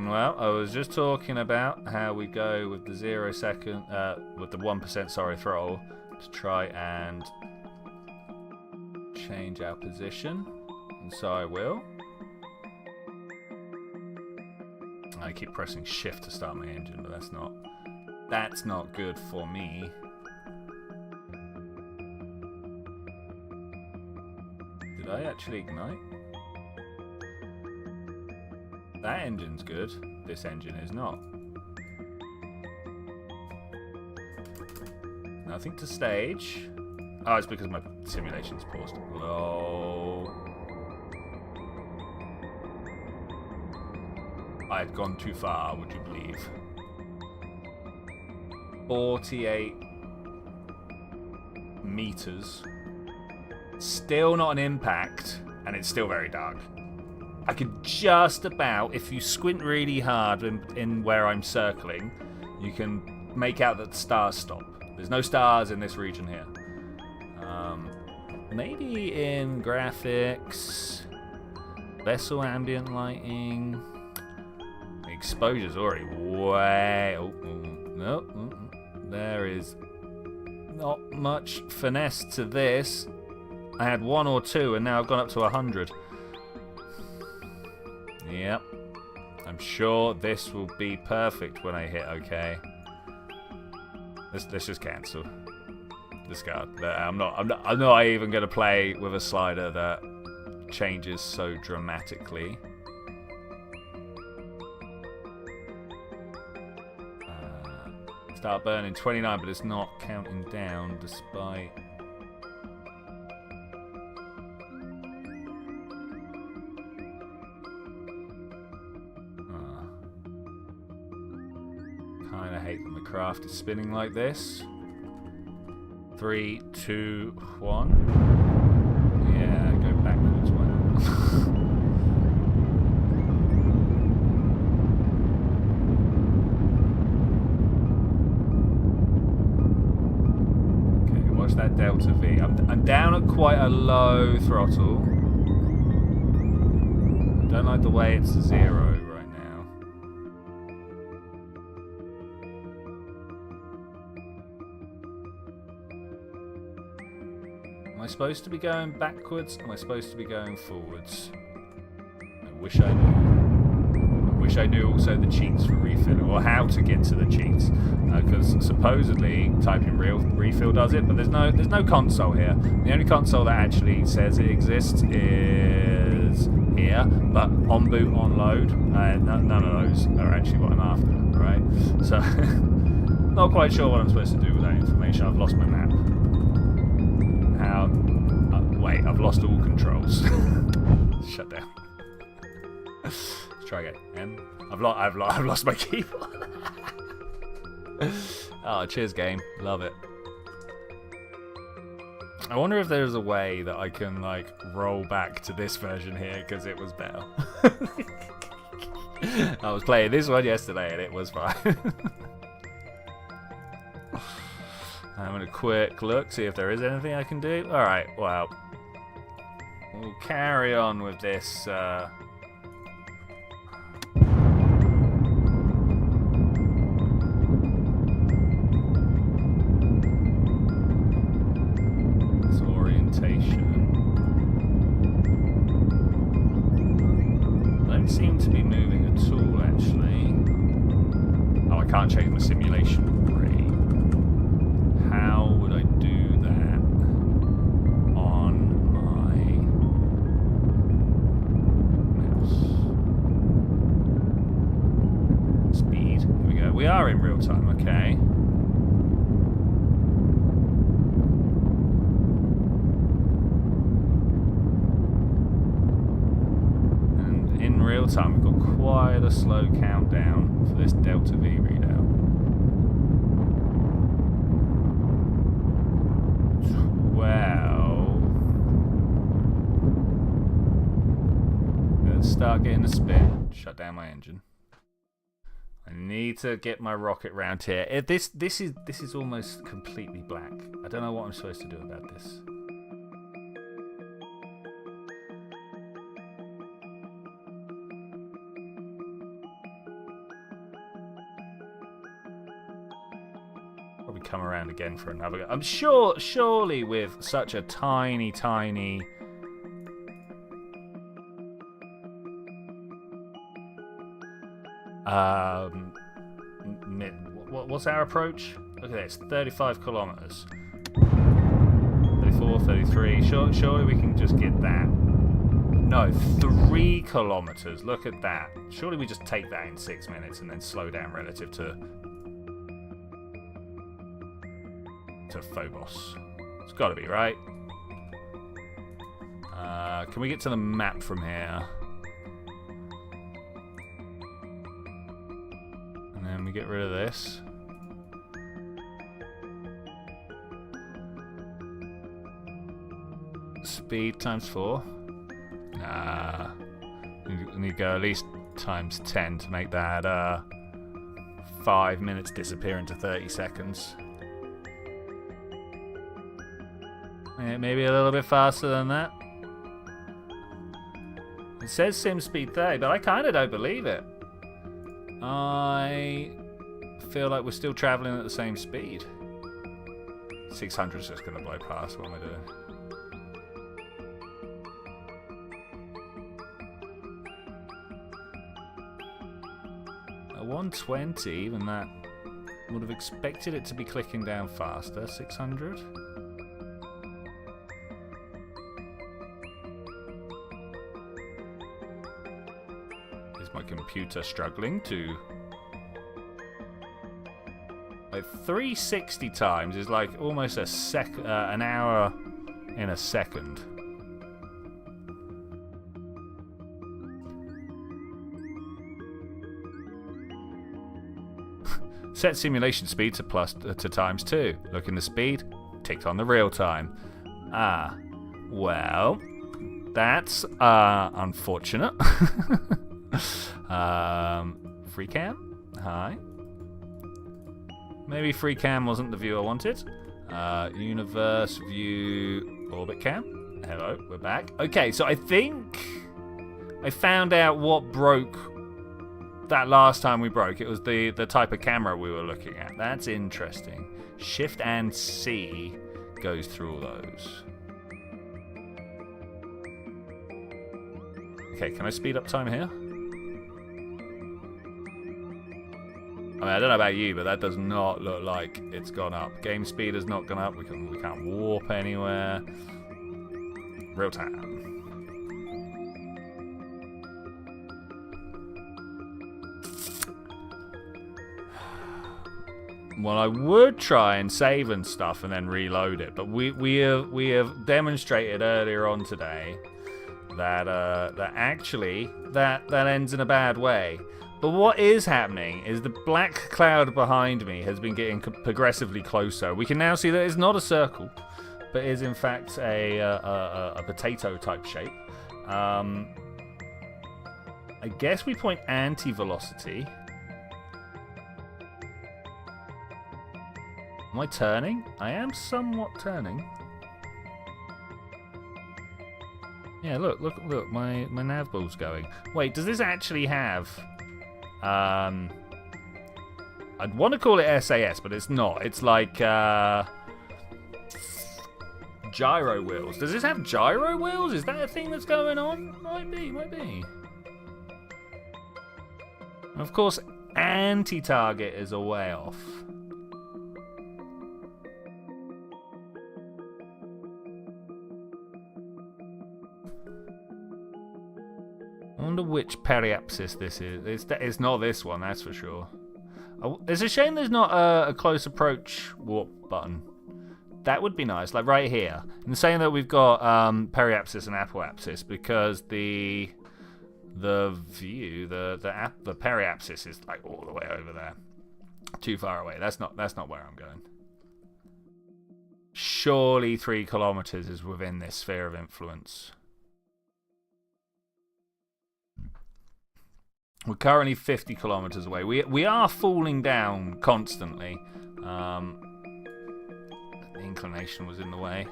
Well, I was just talking about how we go with the 0 second, with the 1%, sorry, throttle to try and change our position, and so I will. I keep pressing shift to start my engine, but that's not good for me. Did I actually ignite? That engine's good. This engine is not. Nothing to stage. Oh, it's because my simulation's paused. Low. I had gone too far, would you believe? 48 meters. Still not an impact, and it's still very dark. I could just about, if you squint really hard in where I'm circling, you can make out that the stars stop. There's no stars in this region here. Maybe in graphics, vessel ambient lighting. The exposure's already way... No. There is not much finesse to this. I had 1 or 2 and now I've gone up to 100. Yep. I'm sure this will be perfect when I hit OK. Let's just cancel. Discard. I'm not even going to play with a slider that changes so dramatically. Start burning 29, but it's not counting down despite... Kinda hate when the craft is spinning like this. 3, 2, 1. Yeah, go backwards. Why not? That delta V. I'm down at quite a low throttle. I don't like the way it's 0 right now. Am I supposed to be going backwards? Am I supposed to be going forwards? I wish I knew. I wish I knew also the cheats for refilling, or how to get to the cheats, because supposedly typing refill does it, but there's no console here. The only console that actually says it exists is here, but on boot, on load, none of those are actually what I'm after, right? So, not quite sure what I'm supposed to do with that information. I've lost my map. How? Wait, I've lost all controls. Shut down. Try again. I've lost my keyboard. Oh, cheers, game. Love it. I wonder if there's a way that I can like roll back to this version here because it was better. I was playing this one yesterday and it was fine. I'm gonna quick look, see if there is anything I can do. All right, well, we'll carry on with this. Don't seem to be moving at all, actually. Oh, I can't change my simulation rate. How would I do that on my mouse? Speed. Here we go. We are in real time, okay. real time, we've got quite a slow countdown for this Delta V readout. Well, let's start getting the spin. Shut down my engine. I need to get my rocket round here. This is almost completely black. I don't know what I'm supposed to do about this. Probably come around again for another go. I'm surely with such a tiny what's our approach? Look at this, 35 kilometers. 34, 33. Surely we can just get that. No, 3 kilometers. Look at that. Surely we just take that in 6 minutes and then slow down relative to Phobos. It's got to be, right? Can we get to the map from here? And then we get rid of this. Speed times 4. Nah. We need to go at least times 10 to make that 5 minutes disappear into 30 seconds. Maybe a little bit faster than that. It says sim speed 30, but I kind of don't believe it. I feel like we're still traveling at the same speed. 600 is just going to blow past. What am I doing? At 120, even that would have expected it to be clicking down faster. 600. My computer struggling to... Like 360 times is like almost an hour in a second. Set simulation speed to times 2. Look in the speed, ticked on the real time. Ah, well, that's unfortunate. Free cam? Hi. Maybe free cam wasn't the view I wanted. Universe view orbit cam. Hello, we're back. Okay, so I think I found out what broke that last time we broke. It was the type of camera we were looking at. That's interesting. Shift and C goes through all those. Okay, can I speed up time here? I mean, I don't know about you, but that does not look like it's gone up. Game speed has not gone up. We can't warp anywhere. Real time. Well, I would try and save and stuff and then reload it, but we have demonstrated earlier on today that actually that ends in a bad way. But what is happening is the black cloud behind me has been getting progressively closer. We can now see that it's not a circle, but is in fact a potato type shape. I guess we point anti-velocity. Am I turning? I am somewhat turning. Yeah, look, my nav ball's going. Wait, does this actually have... I'd want to call it SAS, but it's not. It's like gyro wheels. Does this have gyro wheels? Is that a thing that's going on? Might be. Of course, anti-target is a way off. I wonder which periapsis this is. It's not this one, that's for sure. It's a shame there's not a close approach warp button. That would be nice, like right here. And saying that we've got periapsis and apoapsis because the the view, the periapsis is like all the way over there. Too far away. That's not where I'm going. Surely 3 kilometers is within this sphere of influence. We're currently 50 kilometers away. We are falling down constantly. The inclination was in the way.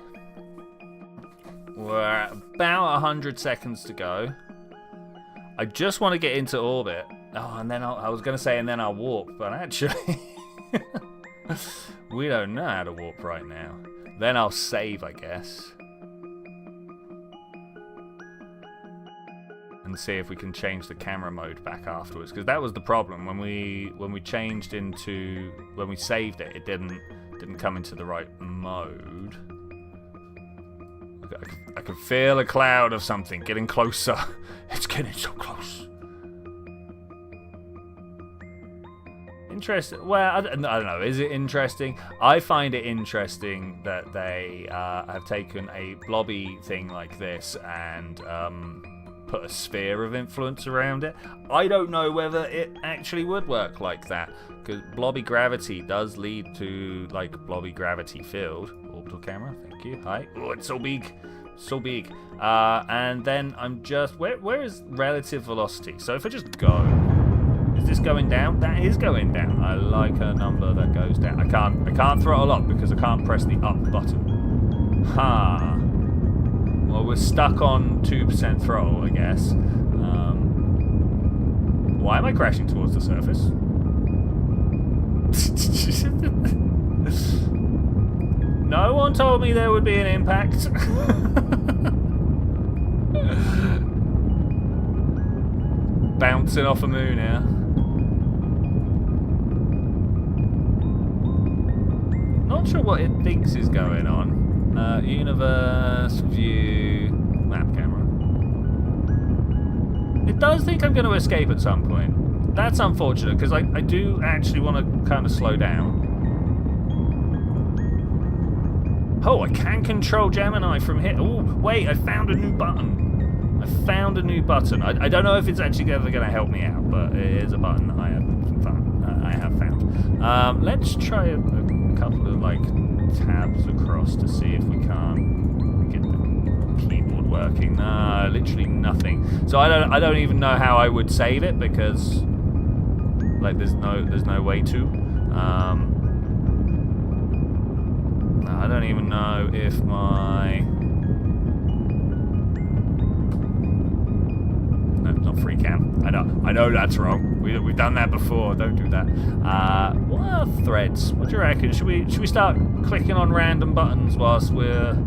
We're about 100 seconds to go. I just want to get into orbit. Oh, and then I was going to say, and then I'll warp, but actually, we don't know how to warp right now. Then I'll save, I guess. And see if we can change the camera mode back afterwards, because that was the problem when we changed into when we saved it. It didn't come into the right mode. I can feel a cloud of something getting closer. It's getting so close. Interesting. Well, I don't know. Is it interesting? I find it interesting that they have taken a blobby thing like this and put a sphere of influence around it. I don't know whether it actually would work like that, because blobby gravity does lead to like blobby gravity field. Orbital camera, thank you. Hi. Oh, it's so big, so big. And then I'm just where is relative velocity? So if I just go, is this going down? That is going down. I like a number that goes down. I can't throttle up because I can't press the up button. Ha. Well, we're stuck on 2% throttle, I guess. Why am I crashing towards the surface? No one told me there would be an impact. Bouncing off a moon here. Not sure what it thinks is going on. Universe, view, map camera. It does think I'm going to escape at some point. That's unfortunate, because I do actually want to kind of slow down. Oh, I can control Gemini from here. Oh, wait, I found a new button. I don't know if it's actually ever going to help me out, but it is a button that I have found. Let's try a couple of, like, tabs across to see if we can't get the keyboard working. No, literally nothing. So I don't even know how I would save it, because like there's no way to. I don't even know if my not free cam. I know that's wrong. We've done that before. Don't do that. What are threads? What do you reckon? Should we start clicking on random buttons whilst we're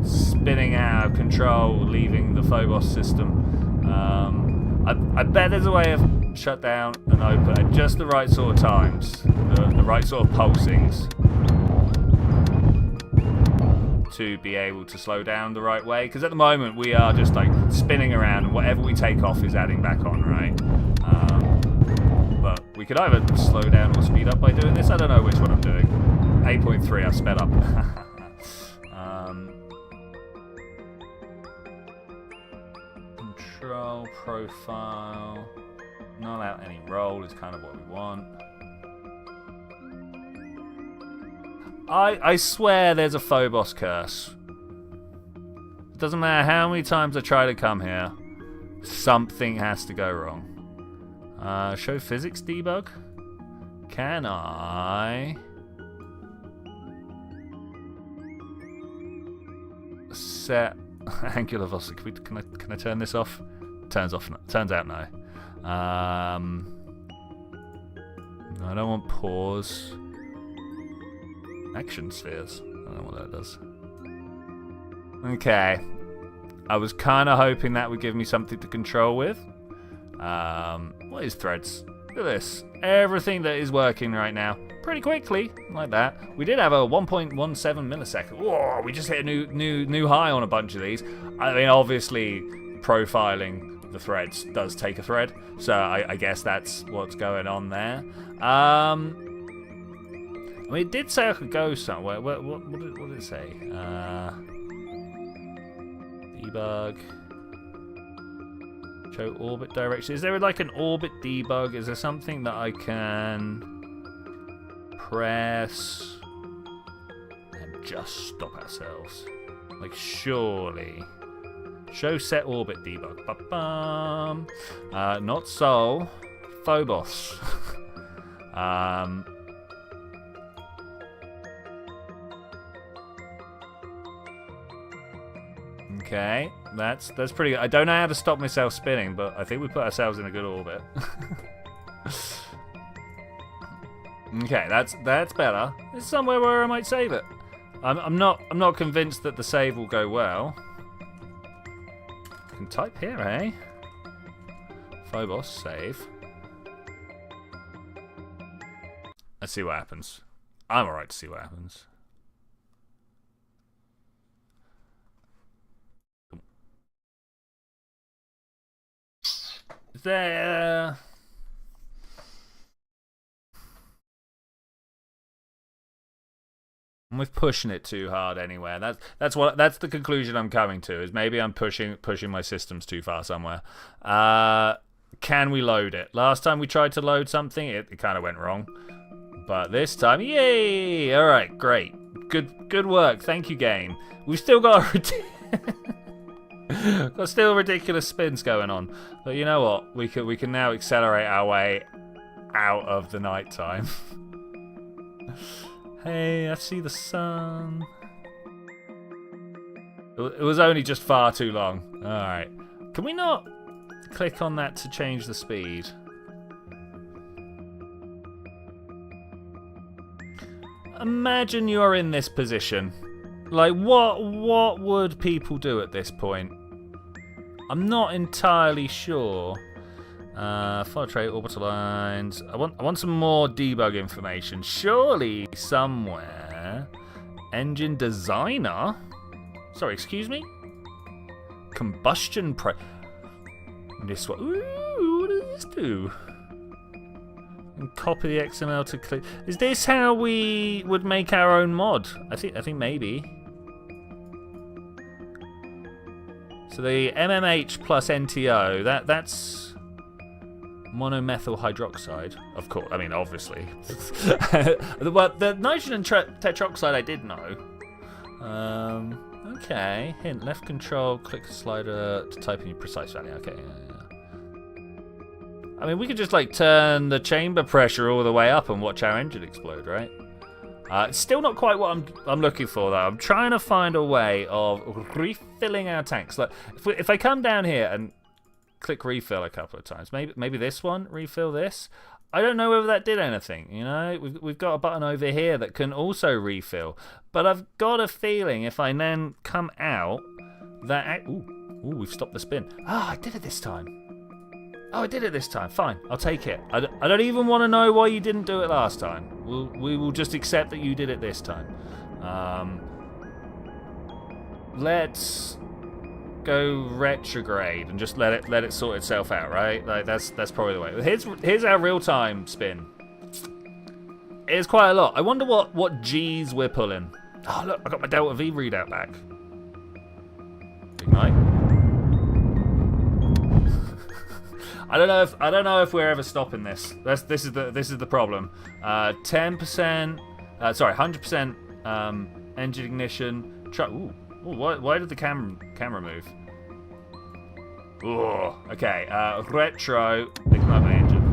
spinning out of control, leaving the Phobos system? I bet there's a way of shut down and open at just the right sort of times, the right sort of pulsings, to be able to slow down the right way, because at the moment we are just like spinning around and whatever we take off is adding back on, right? But we could either slow down or speed up by doing this. I don't know which one I'm doing. 8.3, I've sped up. Control, profile, not out any roll is kind of what we want. I swear there's a Phobos curse. It doesn't matter how many times I try to come here, something has to go wrong. Show physics debug? Can I set angular velocity? Can I turn this off? Turns off. Turns out no. I don't want pause. Action spheres. I don't know what that does. Okay. I was kind of hoping that would give me something to control with. What is threads? Look at this. Everything that is working right now. Pretty quickly. Like that. We did have a 1.17 millisecond. Whoa, we just hit a new high on a bunch of these. I mean, obviously, profiling the threads does take a thread. So I guess that's what's going on there. I mean, it did say I could go somewhere. What did it say? Debug. Show orbit direction. Is there like an orbit debug? Is there something that I can press and just stop ourselves? Like, surely. Show set orbit debug. Ba-bum. Not Sol. Phobos. Okay, that's pretty good. I don't know how to stop myself spinning, but I think we put ourselves in a good orbit. Okay, that's better. It's somewhere where I might save it. I'm not convinced that the save will go well. I can type here, eh? Phobos save. Let's see what happens. I'm alright to see what happens. There. I'm with pushing it too hard anywhere. That's the conclusion I'm coming to. Is maybe I'm pushing my systems too far somewhere. Can we load it? Last time we tried to load something, it kind of went wrong. But this time, yay! All right, great, good work. Thank you, game. We've still got got still ridiculous spins going on, but you know what? We can now accelerate our way out of the nighttime. Hey, I see the sun. It was only just far too long. All right, can we not click on that to change the speed? Imagine you're in this position. Like, what would people do at this point? I'm not entirely sure. Follow trait, orbital lines. I want some more debug information. Surely somewhere. Engine designer? Sorry, excuse me? Combustion this one. Ooh, what does this do? And copy the XML to click. Is this how we would make our own mod? I think maybe. So the MMH plus NTO, that's monomethyl hydroxide. Of course, I mean obviously. The nitrogen tetroxide I did know. Okay. Hint: left control, click slider to type in your precise value. Okay. Yeah. I mean, we could just like turn the chamber pressure all the way up and watch our engine explode, right? It's still not quite what I'm looking for, though. I'm trying to find a way of refilling our tanks. Like, if I come down here and click refill a couple of times, maybe this one, refill this. I don't know whether that did anything. You know, we've got a button over here that can also refill, but I've got a feeling if I then come out, that ooh, we've stopped the spin. Ah, I did it this time. Oh, I did it this time. Fine, I'll take it. I don't even want to know why you didn't do it last time. We will just accept that you did it this time. Let's go retrograde and just let it sort itself out, right? Like that's probably the way. Here's our real time spin. It's quite a lot. I wonder what G's we're pulling. Oh look, I got my Delta V readout back. Ignite. I don't know if we're ever stopping this. This is the problem. 10%. Sorry, 100% engine ignition. Ooh, why did the camera move? Ooh, okay. Retro. Ignite my engine.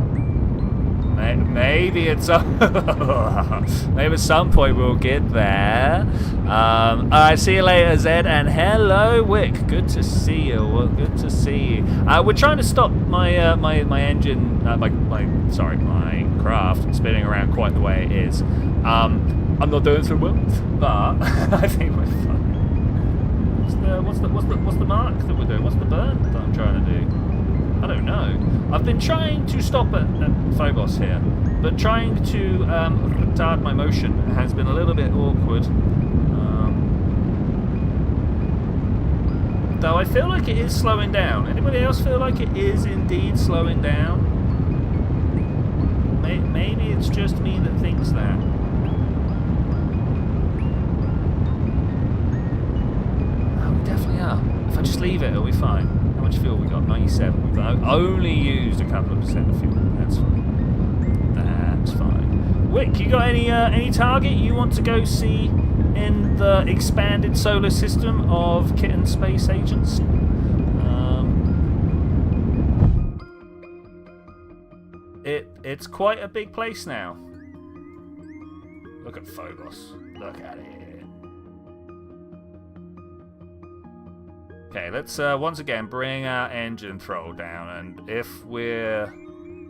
Maybe it's maybe at some point we'll get there. Alright, see you later, Zed, and hello, Wick. Good to see you. Well, good to see you. We're trying to stop my my engine, my craft spinning around quite the way it is. I'm not doing so well, but I think we're fine. What's the mark that we're doing? What's the burn that I'm trying to do? I don't know. I've been trying to stop at Phobos here, but trying to retard my motion has been a little bit awkward. Though I feel like it is slowing down. Anybody else feel like it is indeed slowing down? Maybe it's just me that thinks that. Oh, we definitely are. If I just leave it, it'll be fine. How much fuel we got? 97. We've only used a couple of percent of fuel. That's fine. That's fine. Wick, you got any target you want to go see in the expanded solar system of Kitten Space Agents? It's quite a big place now. Look at Phobos. Look at it. Okay, let's once again bring our engine throttle down, and if we're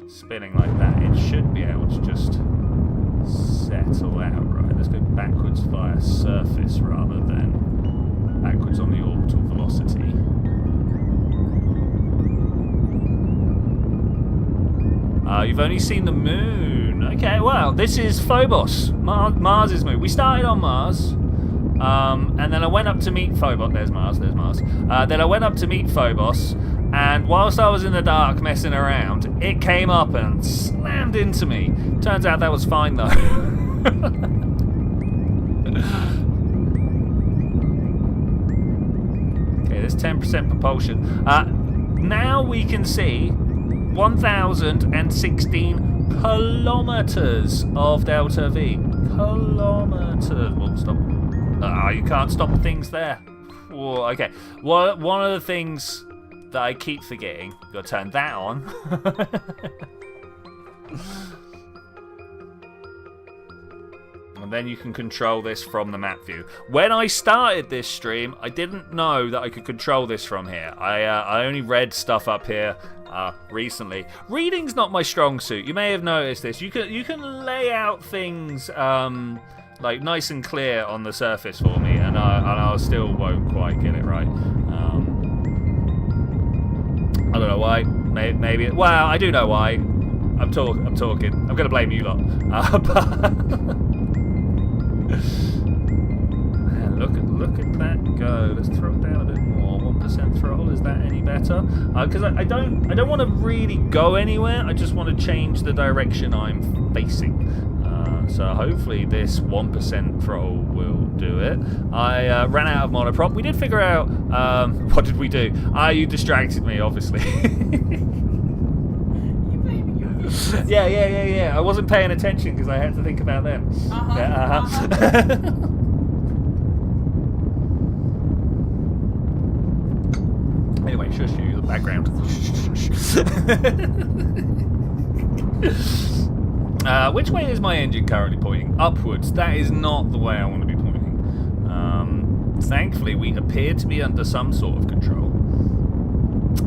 spinning like that, it should be able to just settle out, right? Let's go backwards via surface rather than backwards on the orbital velocity. You've only seen the moon. Okay, well, this is Phobos, Mars's moon. We started on Mars, and then I went up to meet Phobos. There's Mars. Then I went up to meet Phobos, and whilst I was in the dark messing around, it came up and slammed into me. Turns out that was fine, though. Okay, there's 10% propulsion. Now we can see 1,016 kilometers of delta V. Kilometers. Well, stop. You can't stop things there. Whoa, okay. One of the things that I keep forgetting, gotta turn that on. And then you can control this from the map view. When I started this stream, I didn't know that I could control this from here. I only read stuff up here recently. Reading's not my strong suit. You may have noticed this. You can lay out things like nice and clear on the surface for me, and I still won't quite get it right. I don't know why. Maybe. Well, I do know why. I'm talking. I'm gonna blame you lot. Man, look at that go. Let's throw it down a bit more. 1% throttle. Is that any better? Because I don't want to really go anywhere. I just want to change the direction I'm facing. So hopefully this 1% throttle will do it. I ran out of monoprop. We did figure out what did we do? You distracted me, obviously. Yeah. I wasn't paying attention because I had to think about them. Anyway, shush you, the background. Which way is my engine currently pointing? Upwards. That is not the way I want to be pointing. Thankfully, we appear to be under some sort of control.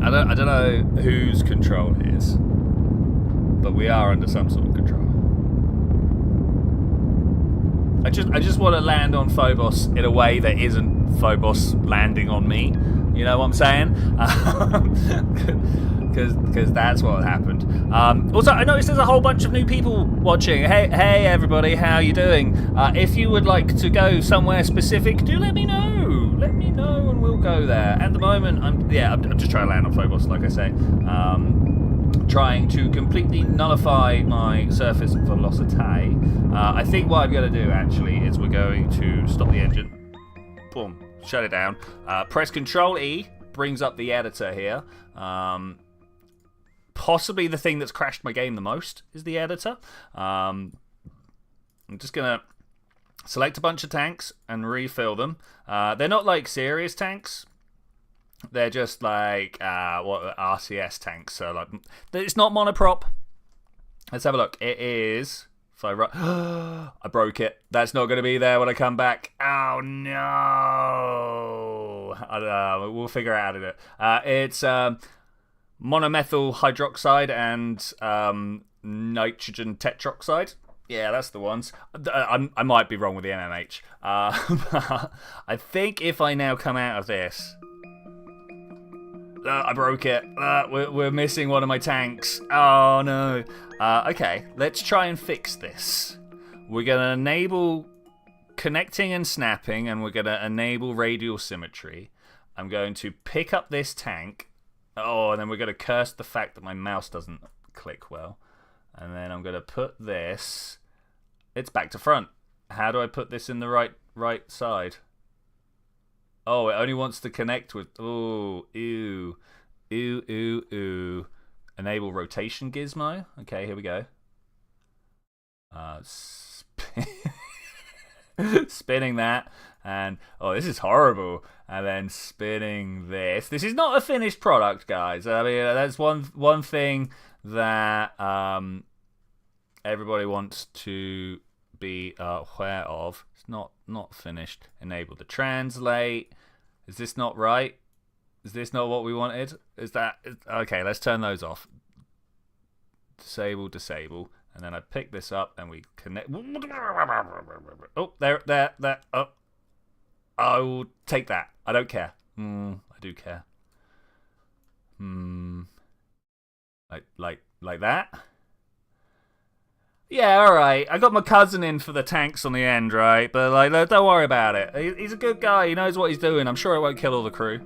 I don't know whose control it is, but we are under some sort of control. I just want to land on Phobos in a way that isn't Phobos landing on me. You know what I'm saying? Because that's what happened. Also, I noticed there's a whole bunch of new people watching. Hey everybody, how you doing? If you would like to go somewhere specific, do let me know. Let me know and we'll go there. At the moment, I'm just trying to land on Phobos, like I say. Trying to completely nullify my surface velocity. I think what I'm going to do, actually, is we're going to stop the engine. Boom. Shut it down. Press Control E, brings up the editor here. Possibly the thing that's crashed my game the most is the editor. I'm just going to select a bunch of tanks and refill them. They're not like serious tanks. They're just like RCS tanks. So like, it's not monoprop. Let's have a look. It is. I broke it. That's not going to be there when I come back. Oh no! We'll figure out how to do it. It's monomethyl hydroxide and nitrogen tetroxide. Yeah, that's the ones. I might be wrong with the MMH. I think if I now come out of this. I broke it. We're missing one of my tanks. Oh no. Okay, let's try and fix this. We're going to enable connecting and snapping, and we're going to enable radial symmetry. I'm going to pick up this tank. Oh, and then we're going to curse the fact that my mouse doesn't click well. And then I'm going to put this. It's back to front. How do I put this in the right side? Oh, it only wants to connect with... Oh, ew. Ooh, ooh, ooh. Enable rotation gizmo. Okay, here we go. Spinning that, and oh, this is horrible. And then spinning this. This is not a finished product, guys. I mean, that's one thing that everybody wants to be aware of. It's not finished. Enable the translate. Is this not right? Is this not what we wanted? Is that okay? Let's turn those off. Disable. And then I pick this up and we connect. Oh, there. Oh, I will take that. I don't care. I do care. Like that. Yeah, all right. I got my cousin in for the tanks on the end, right? But like, don't worry about it. He's a good guy. He knows what he's doing. I'm sure it won't kill all the crew.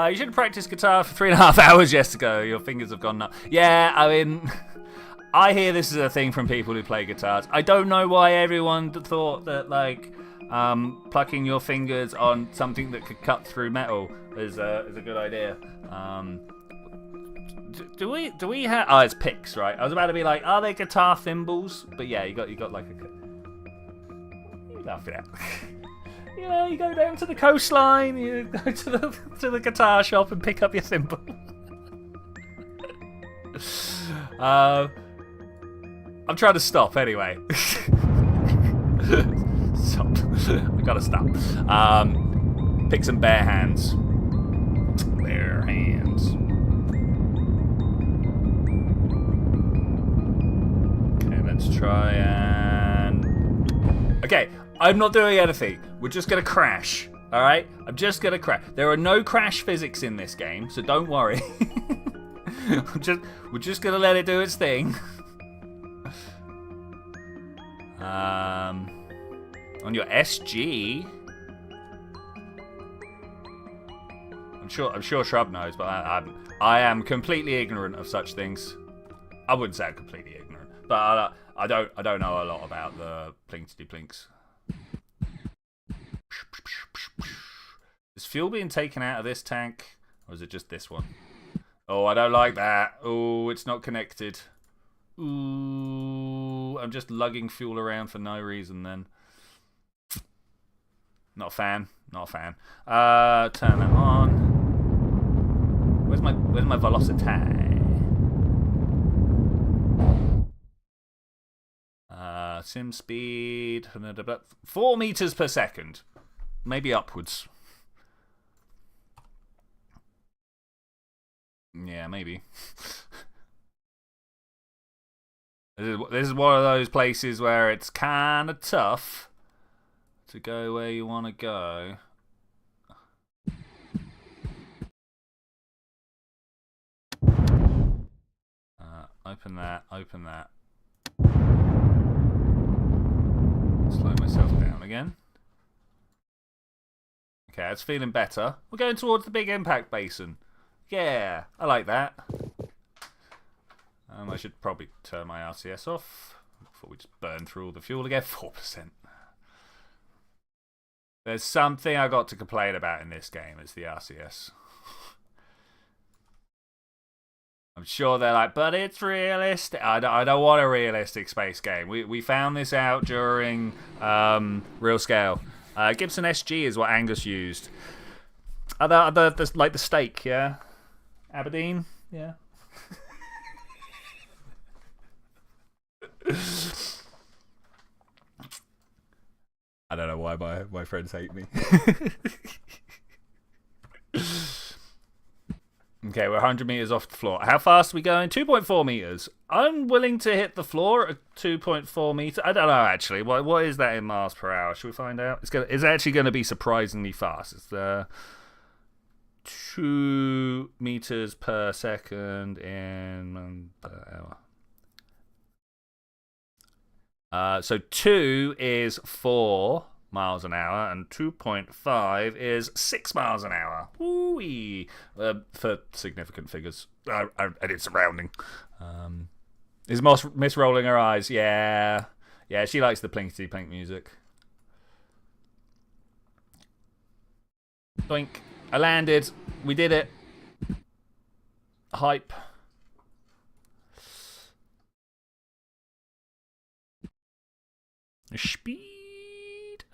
You should have practiced guitar for 3.5 hours yesterday. Your fingers have gone nuts. Yeah, I mean, I hear this is a thing from people who play guitars. I don't know why everyone thought that like plucking your fingers on something that could cut through metal is a good idea. Do we have? Oh, it's picks, right? I was about to be like, are they guitar thimbles? But yeah, you got like a. You laugh it out. You know, you go down to the coastline, you go to the guitar shop and pick up your thimble. I'm trying to stop anyway. Stop. I gotta stop. Pick some bare hands. Bare hands. Okay, let's try and. Okay. I'm not doing anything. We're just going to crash. Alright? I'm just going to crash. There are no crash physics in this game, so don't worry. We're just going to let it do its thing. On your SG... I'm sure Shrub knows, but I am completely ignorant of such things. I wouldn't say I'm completely ignorant, but I don't know a lot about the plinkety-plinks. Is fuel being taken out of this tank? Or is it just this one? Oh, I don't like that. Oh, it's not connected. Ooh, I'm just lugging fuel around for no reason then. Not a fan. Not a fan. Turn that on. Where's my velocity? Sim speed. 4 meters per second. Maybe upwards. Yeah, maybe. This is one of those places where it's kind of tough to go where you want to go. Open that. Slow myself down again. Okay, it's feeling better. We're going towards the big impact basin. Yeah, I like that. I should probably turn my RCS off before we just burn through all the fuel again. 4%. There's something I got to complain about in this game. It's the RCS. I'm sure they're like, but it's realistic. I don't want a realistic space game. We found this out during Real Scale. Gibson SG is what Angus used. Like the steak, yeah? Aberdeen, yeah? I don't know why my friends hate me. Okay, we're 100 meters off the floor. How fast are we going? 2.4 meters. I'm willing to hit the floor at 2.4 meters. I don't know, actually. What is that in miles per hour? Should we find out? It's actually going to be surprisingly fast. It's 2 meters per second in per hour. So 2 is 4 miles an hour, and 2.5 is 6 miles an hour. Woo-wee. For significant figures. And it's rounding. Is Miss rolling her eyes? Yeah. Yeah, she likes the plinkety-plink music. Doink. I landed. We did it. Hype. Speed.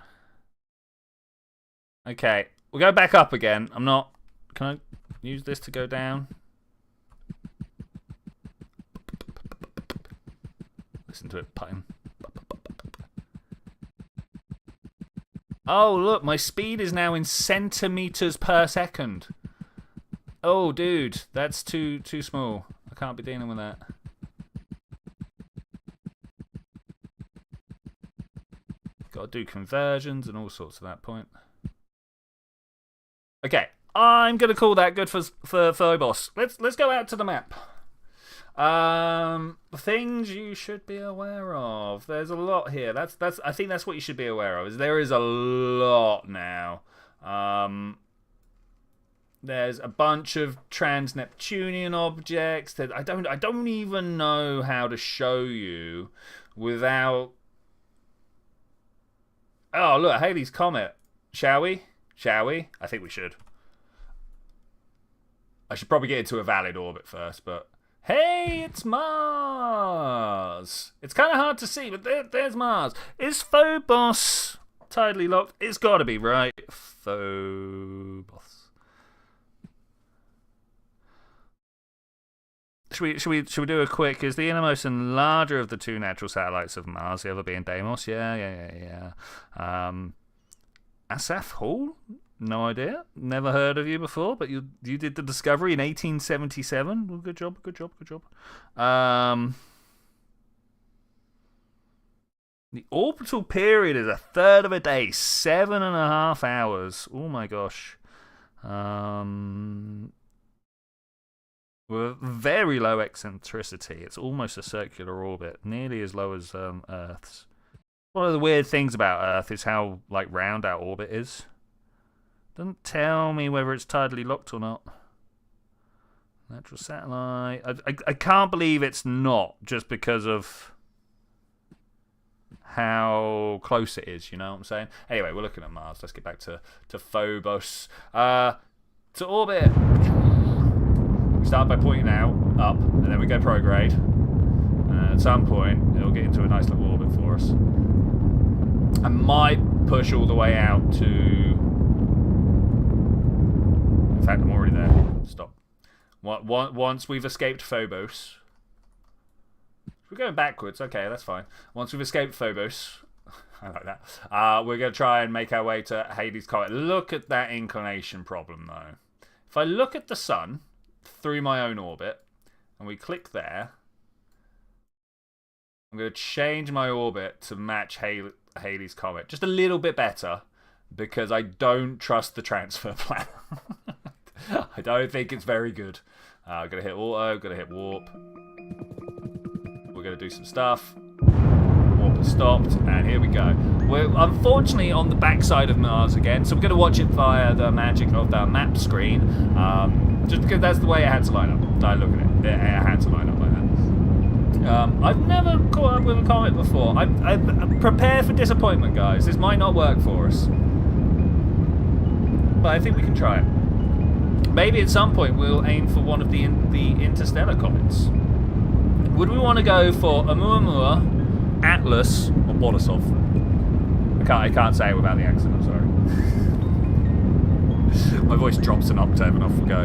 Okay, we'll go back up again. I'm not... Can I use this to go down? Listen to it putting. Oh, look, my speed is now in centimeters per second. Oh, dude, that's too small. I can't be dealing with that. Got to do conversions and all sorts at that point. Okay, I'm gonna call that good for Phobos. Let's go out to the map. Things you should be aware of. There's a lot here. I think that's what you should be aware of. Is there is a lot now. There's a bunch of trans-Neptunian objects that I don't even know how to show you without. Oh, look, Halley's Comet. Shall we? Shall we? I think we should. I should probably get into a valid orbit first, but... Hey, it's Mars! It's kind of hard to see, but there's Mars. Is Phobos tidally locked? It's got to be, right? Phobos. Should we do a quick... Is the innermost and larger of the two natural satellites of Mars, the other being Deimos? Yeah. Asaph Hall? No idea. Never heard of you before, but you did the discovery in 1877. Well, good job. The orbital period is a third of a day, 7.5 hours. Oh my gosh. With very low eccentricity. It's almost a circular orbit, nearly as low as Earth's. One of the weird things about Earth is how round our orbit is. Doesn't tell me whether it's tidally locked or not. Natural satellite. I can't believe it's not, just because of how close it is, you know what I'm saying? Anyway, we're looking at Mars. Let's get back to Phobos. To orbit. We start by pointing out, up, and then we go prograde. And at some point, it'll get into a nice little orbit for us. I might push all the way out to... In fact, I'm already there. Stop. Once we've escaped Phobos... We're going backwards. Okay, that's fine. Once we've escaped Phobos... I like that. We're going to try and make our way to Halley's Comet. Look at that inclination problem, though. If I look at the sun through my own orbit, and we click there, I'm going to change my orbit to match Halley's Comet. Just a little bit better, because I don't trust the transfer plan. I don't think it's very good. I'm going to hit auto, going to hit warp. We're going to do some stuff. Warp has stopped, and here we go. We're unfortunately on the backside of Mars again, so we're going to watch it via the magic of the map screen. Just because that's the way it had to line up. I look at it. It had to line up like that. I've never caught up with a comet before. I'm prepared for disappointment, guys. This might not work for us. But I think we can try it. Maybe at some point we'll aim for one of the interstellar comets. Would we want to go for Oumuamua, Atlas, or Borisov? I can't say it without the accent, I'm sorry. My voice drops an octave and off we go.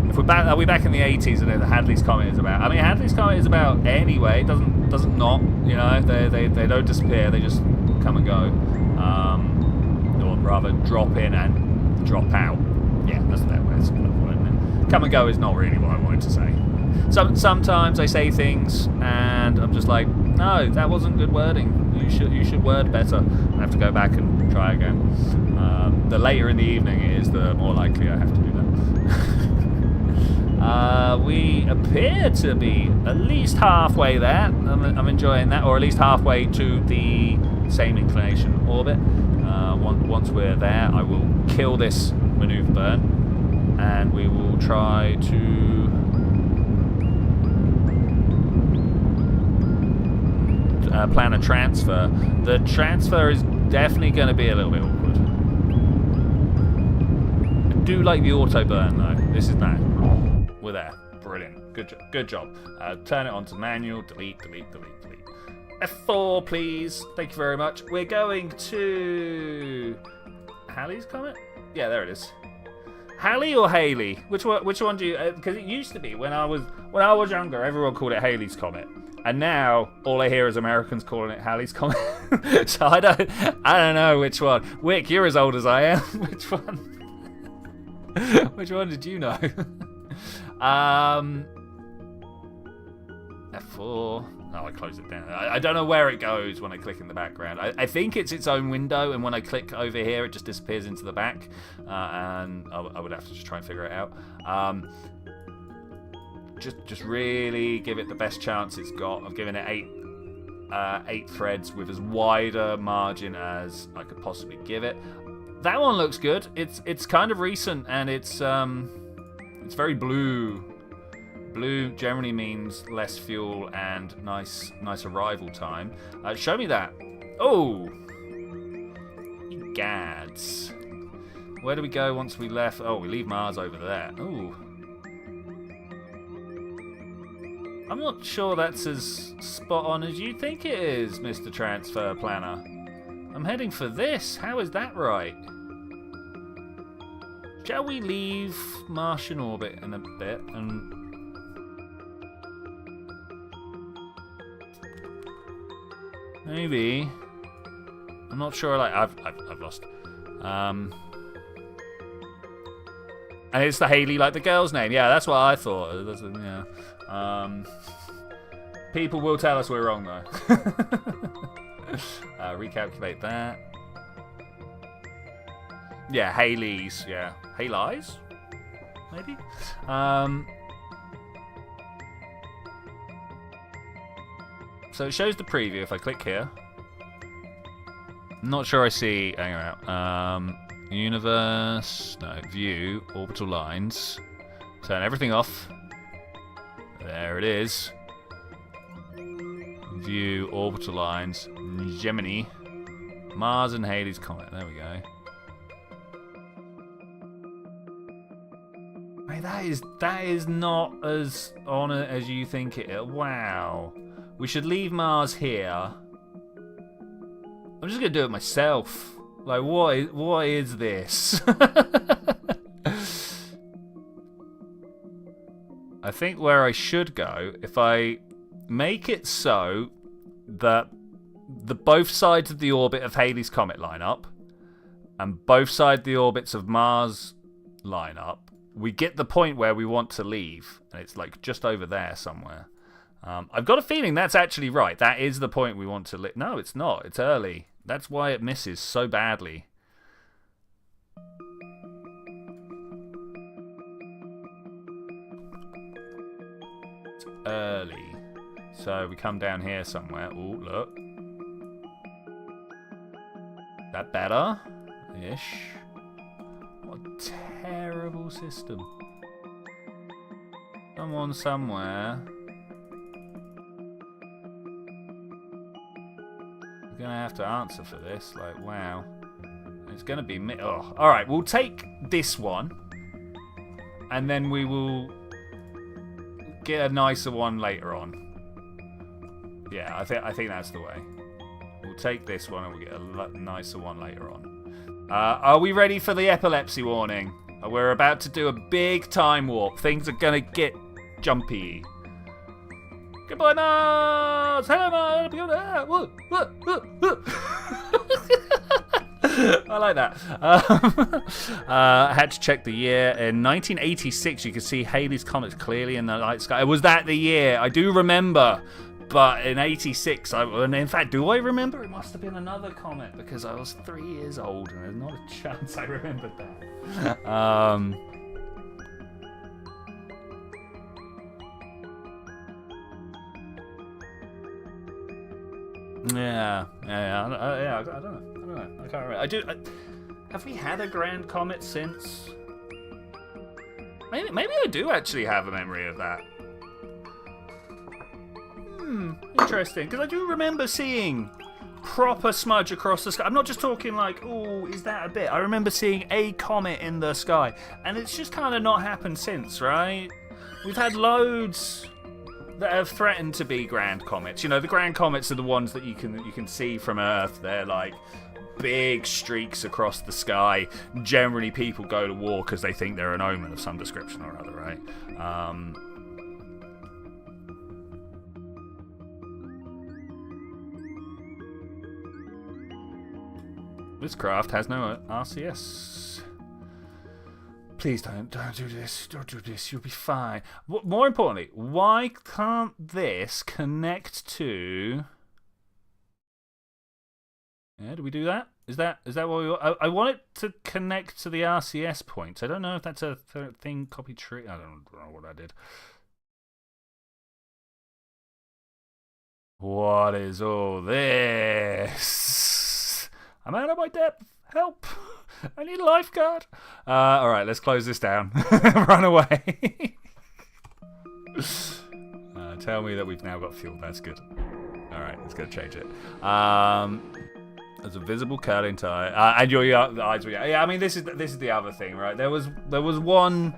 If we're back, are we back in the 80s and then Hadley's Comet is about? I mean, Hadley's Comet is about anyway. It doesn't not, you know. They don't disappear. They just come and go, or rather drop in and drop out. Yeah, that's that way. That's isn't it? Come and go is not really what I wanted to say. Sometimes I say things and I'm just like, no, that wasn't good wording. You should word better. I have to go back and try again. The later in the evening it is, the more likely I have to do that. We appear to be at least halfway there. I'm enjoying that, or at least halfway to the same inclination orbit. Once we're there, I will kill this maneuver burn, and we will try to plan a transfer. The transfer is definitely going to be a little bit awkward. do like the auto burn though. This is that. We're there. Brilliant. Good job. Good job. Turn it on to manual. Delete, delete, delete, delete. F4, please. Thank you very much. We're going to Halley's Comet? Yeah, there it is. Halley or Haley? Which one do you? Because it used to be when I was younger, everyone called it Halley's Comet, and now all I hear is Americans calling it Halley's Comet. So I don't know which one. Wick, you're as old as I am. Which one? Which one did you know? F4. Oh, I closed it down. I don't know where it goes when I click in the background. I think it's its own window, and when I click over here, it just disappears into the back. And I would have to just try and figure it out. Just really give it the best chance it's got. I've given it 8 threads with as wide a margin as I could possibly give it. That one looks good. It's kind of recent, and it's very blue. Blue generally means less fuel and nice arrival time. Show me that. Oh, gads. Where do we go once we left? Oh, we leave Mars over there. Ooh. I'm not sure that's as spot on as you think it is, Mr. Transfer Planner. I'm heading for this. How is that right? Shall we leave Martian orbit in a bit and... Maybe. I'm not sure. Like I've lost. And it's the Haley, like the girl's name. Yeah, that's what I thought. Yeah. People will tell us we're wrong though. Recalculate that. Yeah, Haley's. Yeah, Haley's. Maybe. So it shows the preview if I click here. I'm not sure I see. Hang on. Universe. No. View. Orbital lines. Turn everything off. There it is. View. Orbital lines. Gemini. Mars and Halley's Comet. There we go. Hey, that is not as on it as you think it is. Wow. We should leave Mars here. I'm just gonna do it myself. Like, what is this? I think where I should go, if I make it so that both sides of the orbit of Halley's Comet line up, and both sides of the orbits of Mars line up, we get the point where we want to leave, and it's like just over there somewhere. I've got a feeling that's actually right. That is the point we want to live. No, it's not. It's early. That's why it misses so badly. It's early. So we come down here somewhere. Oh, look. That better? Ish. What a terrible system. Someone somewhere... Gonna have to answer for this. Like, wow, it's gonna be me. Oh, all right. We'll take this one, and then we will get a nicer one later on. Yeah, I think that's the way. We'll take this one, and we'll get a nicer one later on. Are we ready for the epilepsy warning? We're about to do a big time warp. Things are gonna get jumpy. Goodbye, Mars! Hello, Mars! I like that. I had to check the year. In 1986, you could see Halley's Comet clearly in the night sky. Was that the year? I do remember. But in 86, and in fact, do I remember? It must have been another comet because I was 3 years old and there's not a chance I remembered that. Yeah, I don't know. I can't remember. Have we had a grand comet since? Maybe I do actually have a memory of that. Interesting, because I do remember seeing proper smudge across the sky. I'm not just talking like, oh, is that a bit? I remember seeing a comet in the sky, and it's just kind of not happened since, right? We've had loads that have threatened to be grand comets. You know, the grand comets are the ones that you can see from Earth. They're like big streaks across the sky. Generally, people go to war because they think they're an omen of some description or other, right? This craft has no RCS. Please don't do this. Don't do this. You'll be fine. More importantly, why can't this connect to? Yeah, do we do that? Is that what we want? I want it to connect to the RCS points. I don't know if that's a thing. Copy tree. I don't know what I did. What is all this? I'm out of my depth. Help. I need a lifeguard. Alright, let's close this down. Run away. Tell me that we've now got fuel. That's good. Alright, let's go change it. There's a visible curling tie. And your eyes were... Yeah, I mean, this is the other thing, right? There was one...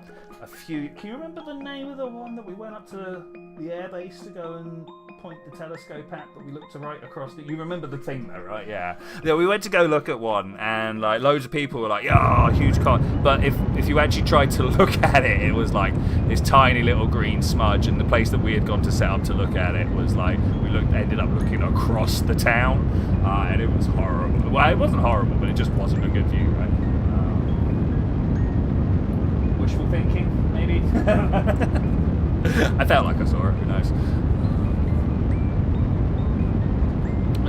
Can you remember the name of the one that we went up to the airbase to go and point the telescope at, but we looked to right across the... You remember the thing though, right? Yeah, we went to go look at one, and like loads of people were like, "Yeah, huge con." But if you actually tried to look at it, it was like this tiny little green smudge, and the place that we had gone to set up to look at it was like ended up looking across the town, and it was horrible. Well, it wasn't horrible, but it just wasn't a good view, right? Wishful thinking, maybe. I felt like I saw it. Who knows?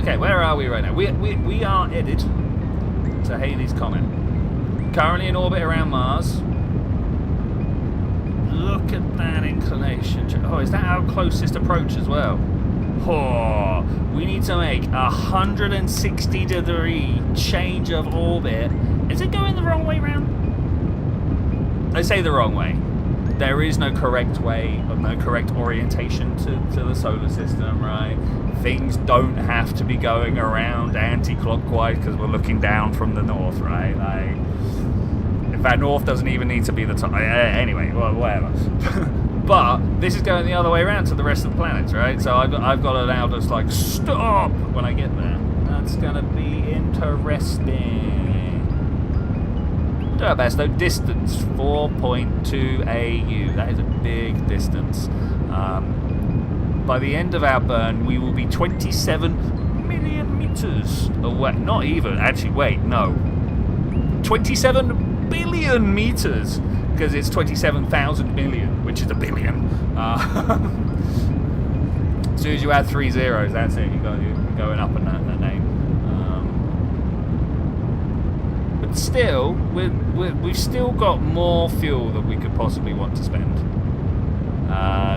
Okay, where are we right now? We are headed to Halley's Comet. Currently in orbit around Mars. Look at that inclination. Oh, is that our closest approach as well? Oh, we need to make 160-degree change of orbit. Is it going the wrong way round? I say the wrong way. There is no correct way or no correct orientation to the solar system, right? Things don't have to be going around anti-clockwise because we're looking down from the north, right? Like, in fact, north doesn't even need to be the top. Anyway, well, whatever. But this is going the other way around to the rest of the planets, right? So I've got to now just like stop when I get there. That's gonna be interesting. Do our best though. Distance 4.2 AU. That is a big distance. By the end of our burn, we will be 27 million meters away. Not even. Actually, wait, no. 27 billion meters, because it's 27,000 million, which is a billion. As soon as you add 3 zeros, that's it. You're going up in that name. But still, we've still got more fuel than we could possibly want to spend.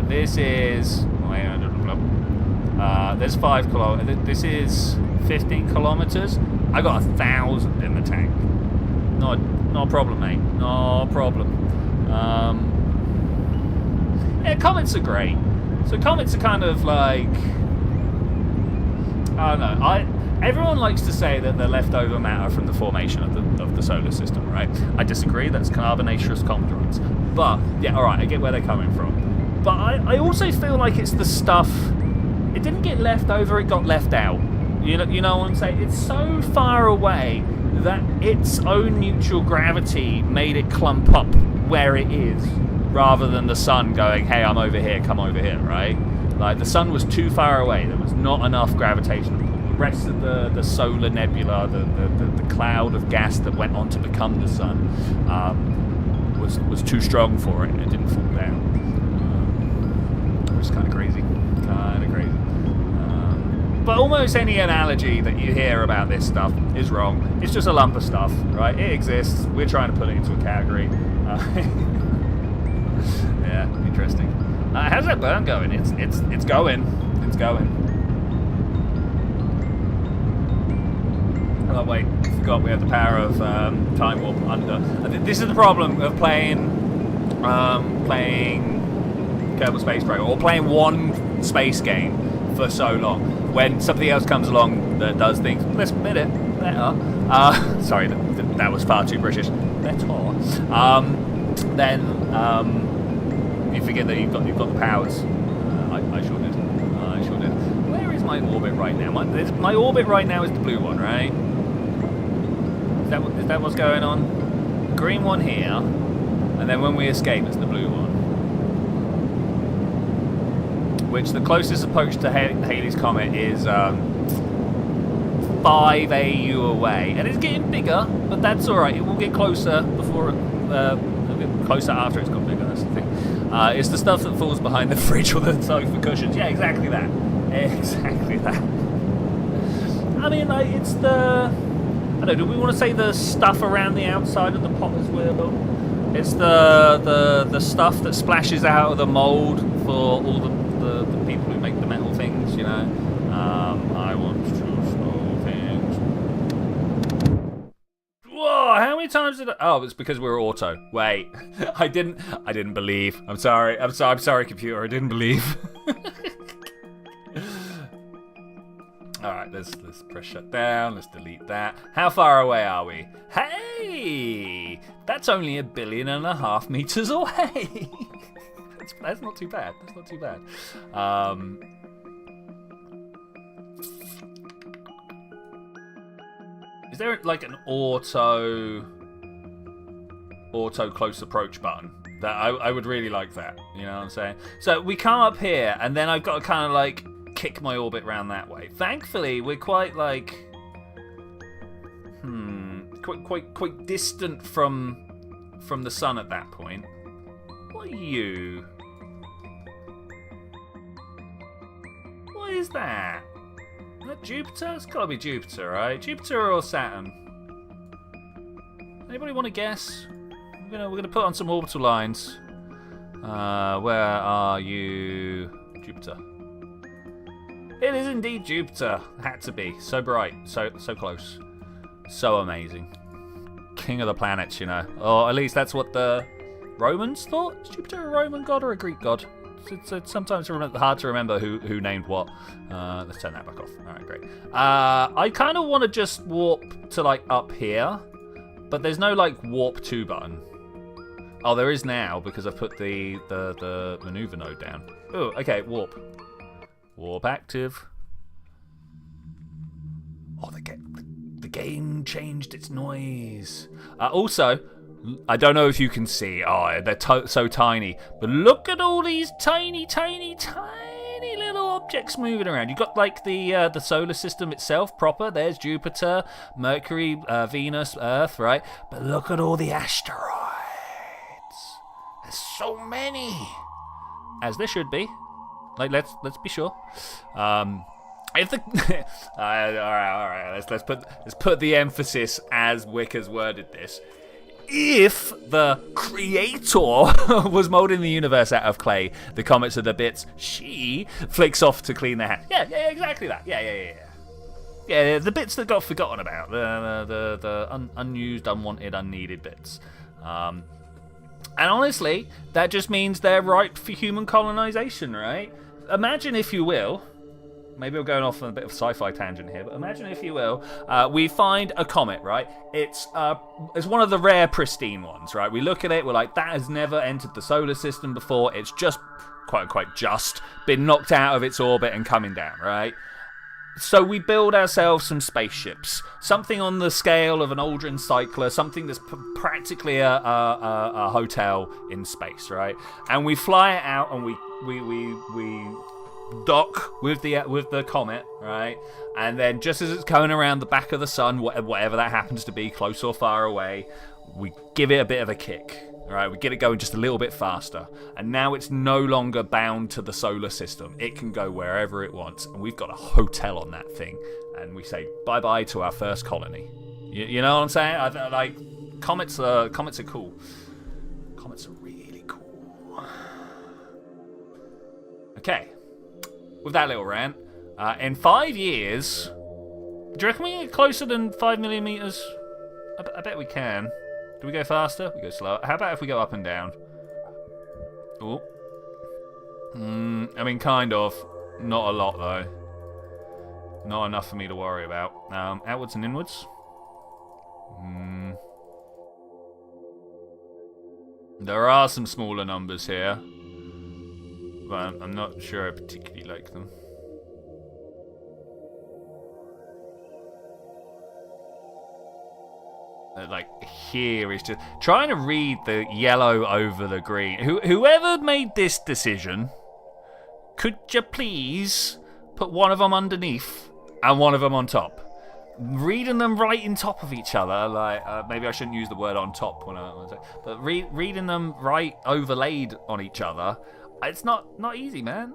This is... there's 5 kilometers. This is 15 kilometers. I got 1,000 in the tank. No problem, mate. No problem. Yeah, comets are great. So comets are kind of like... I don't know. Everyone likes to say that they're leftover matter from the formation of the solar system, right? I disagree. That's carbonaceous chondrites. But, yeah, alright, I get where they're coming from. But I also feel like it's the stuff... It didn't get left over, it got left out. You know what I'm saying? It's so far away that its own neutral gravity made it clump up where it is, rather than the sun going, hey, I'm over here, come over here, right? Like, the sun was too far away. There was not enough gravitation. The rest of the solar nebula, the cloud of gas that went on to become the sun, was too strong for it, and it didn't fall down. Which is kind of crazy. But almost any analogy that you hear about this stuff is wrong. It's just a lump of stuff, right? It exists. We're trying to put it into a category. Yeah, interesting. How's that burn going? It's going. It's going. Oh wait, I forgot we have the power of time warp under. This is the problem of playing Kerbal Space Program, or playing one space game for so long. when something else comes along that does things, let's admit it, better. Sorry, that was far too British. Better. Then you forget that you've got the powers. I sure did. I sure did. Where is my orbit right now? My orbit right now is the blue one, right? Is that what's going on? Green one here, and then when we escape, it's the blue one. Which the closest approach to Halley's Comet is 5 AU away, and it's getting bigger, but that's all right. It will get closer before it'll get closer after it's got bigger. That's the thing. It's the stuff that falls behind the fridge or the sofa cushions. Yeah, exactly that. Exactly that. I mean, like, it's the... I don't know, do we want to say the stuff around the outside of the potter's wheel? It's the stuff that splashes out of the mould for all the people who make the metal things, you know. I want to slow things. Whoa! How many times did I? Oh, it's because we were auto. Wait, I didn't believe. I'm sorry. I'm sorry, computer. I didn't believe. All right, let's press shut down. Let's delete that. How far away are we? Hey, that's only 1.5 billion meters away. That's not too bad. That's not too bad. Is there like an auto close approach button? That I would really like that. You know what I'm saying? So we come up here, and then I've got to kind of like kick my orbit round that way. Thankfully, we're quite like quite distant from the sun at that point. What are you? What is that? Is that Jupiter? It's gotta be Jupiter, right? Jupiter or Saturn? Anybody want to guess? We're gonna put on some orbital lines. Where are you? Jupiter. It is indeed Jupiter. Had to be. So bright. So close. So amazing. King of the planets, you know. Or at least that's what the Romans thought. Is Jupiter a Roman god or a Greek god? It's sometimes hard to remember who named what. Let's turn that back off. All right, great. I kind of want to just warp to like up here, but there's no like warp to button. Oh, there is now because I've put the maneuver node down. Oh, okay, warp. Warp active. Oh, the game changed its noise. Also, I don't know if you can see. Oh, they're so tiny. But look at all these tiny little objects moving around. You've got like the solar system itself proper. There's Jupiter, Mercury, Venus, Earth, right? But look at all the asteroids. There's so many. As there should be. Like, let's be sure. If the all right, let's put the emphasis as Wick has worded this. If the creator was molding the universe out of clay, the comets are the bits she flicks off to clean their hands. Yeah, exactly that. Yeah, the bits that got forgotten about, the unused, unwanted, unneeded bits. And honestly, that just means they're ripe for human colonization, right? Imagine, if you will, maybe we're going off on a bit of a sci-fi tangent here, but imagine, if you will, we find a comet, right? It's one of the rare pristine ones, right? We look at it, we're like, that has never entered the solar system before. It's just, quote-unquote, just been knocked out of its orbit and coming down, right? So we build ourselves some spaceships, something on the scale of an Aldrin cycler, something that's practically a hotel in space, right? And we fly it out, and we dock with the comet, right? And then just as it's going around the back of the sun, whatever that happens to be, close or far away, we give it a bit of a kick. All right, we get it going just a little bit faster, and now it's no longer bound to the solar system. It can go wherever it wants, and we've got a hotel on that thing, and we say bye-bye to our first colony. You know what I'm saying? Like, comets are cool. Comets are really cool. Okay, with that little rant, in 5 years, do you reckon we can get closer than 5 millimeters? I bet we can. Do we go faster? We go slower. How about if we go up and down? Oh. I mean, kind of. Not a lot, though. Not enough for me to worry about. Outwards and inwards. There are some smaller numbers here, but I'm not sure I particularly like them. Like, here is just trying to read the yellow over the green. Whoever made this decision, could you please put one of them underneath and one of them on top? Reading them right in top of each other, like, maybe I shouldn't use the word on top when I say, but reading them right overlaid on each other, it's not easy, man.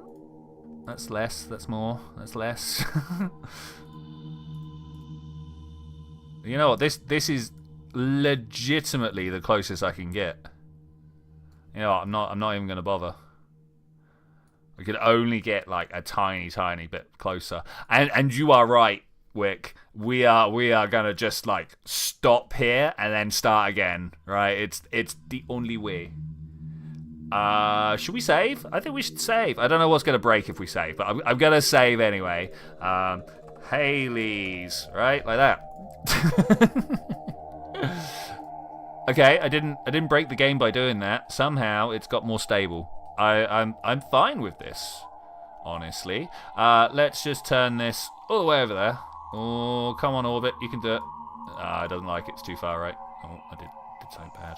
That's less, that's more, that's less. You know what, this is legitimately the closest I can get. You know what, I'm not even gonna bother. I could only get like a tiny bit closer. And you are right, Wick. We are gonna just like stop here and then start again, right? It's the only way. Should we save? I think we should save. I don't know what's gonna break if we save, but I'm gonna save anyway. Haley's, right, like that. Okay, I didn't break the game by doing that. Somehow it's got more stable. I'm fine with this, honestly. Let's just turn this all the way over there. Oh, come on, Orbit, you can do it. I don't like it, it's too far right. Oh, I did something bad.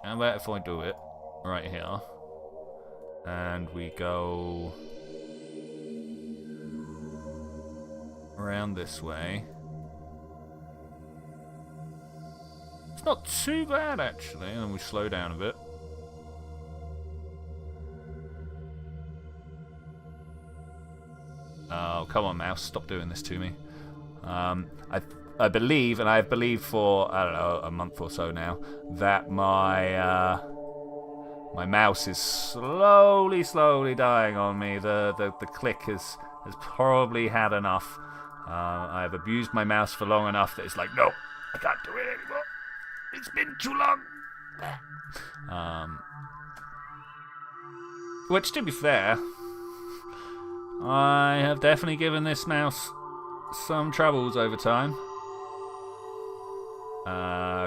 How about if I do it right here, and we go around this way. It's not too bad, actually, and then we slow down a bit. Oh, come on, mouse, stop doing this to me. I believe, and I've believed for, I don't know, a month or so now, that my my mouse is slowly dying on me. The click has probably had enough. I've abused my mouse for long enough that it's like, no, I can't do it anymore. It's been too long. Which, to be fair, I have definitely given this mouse some troubles over time.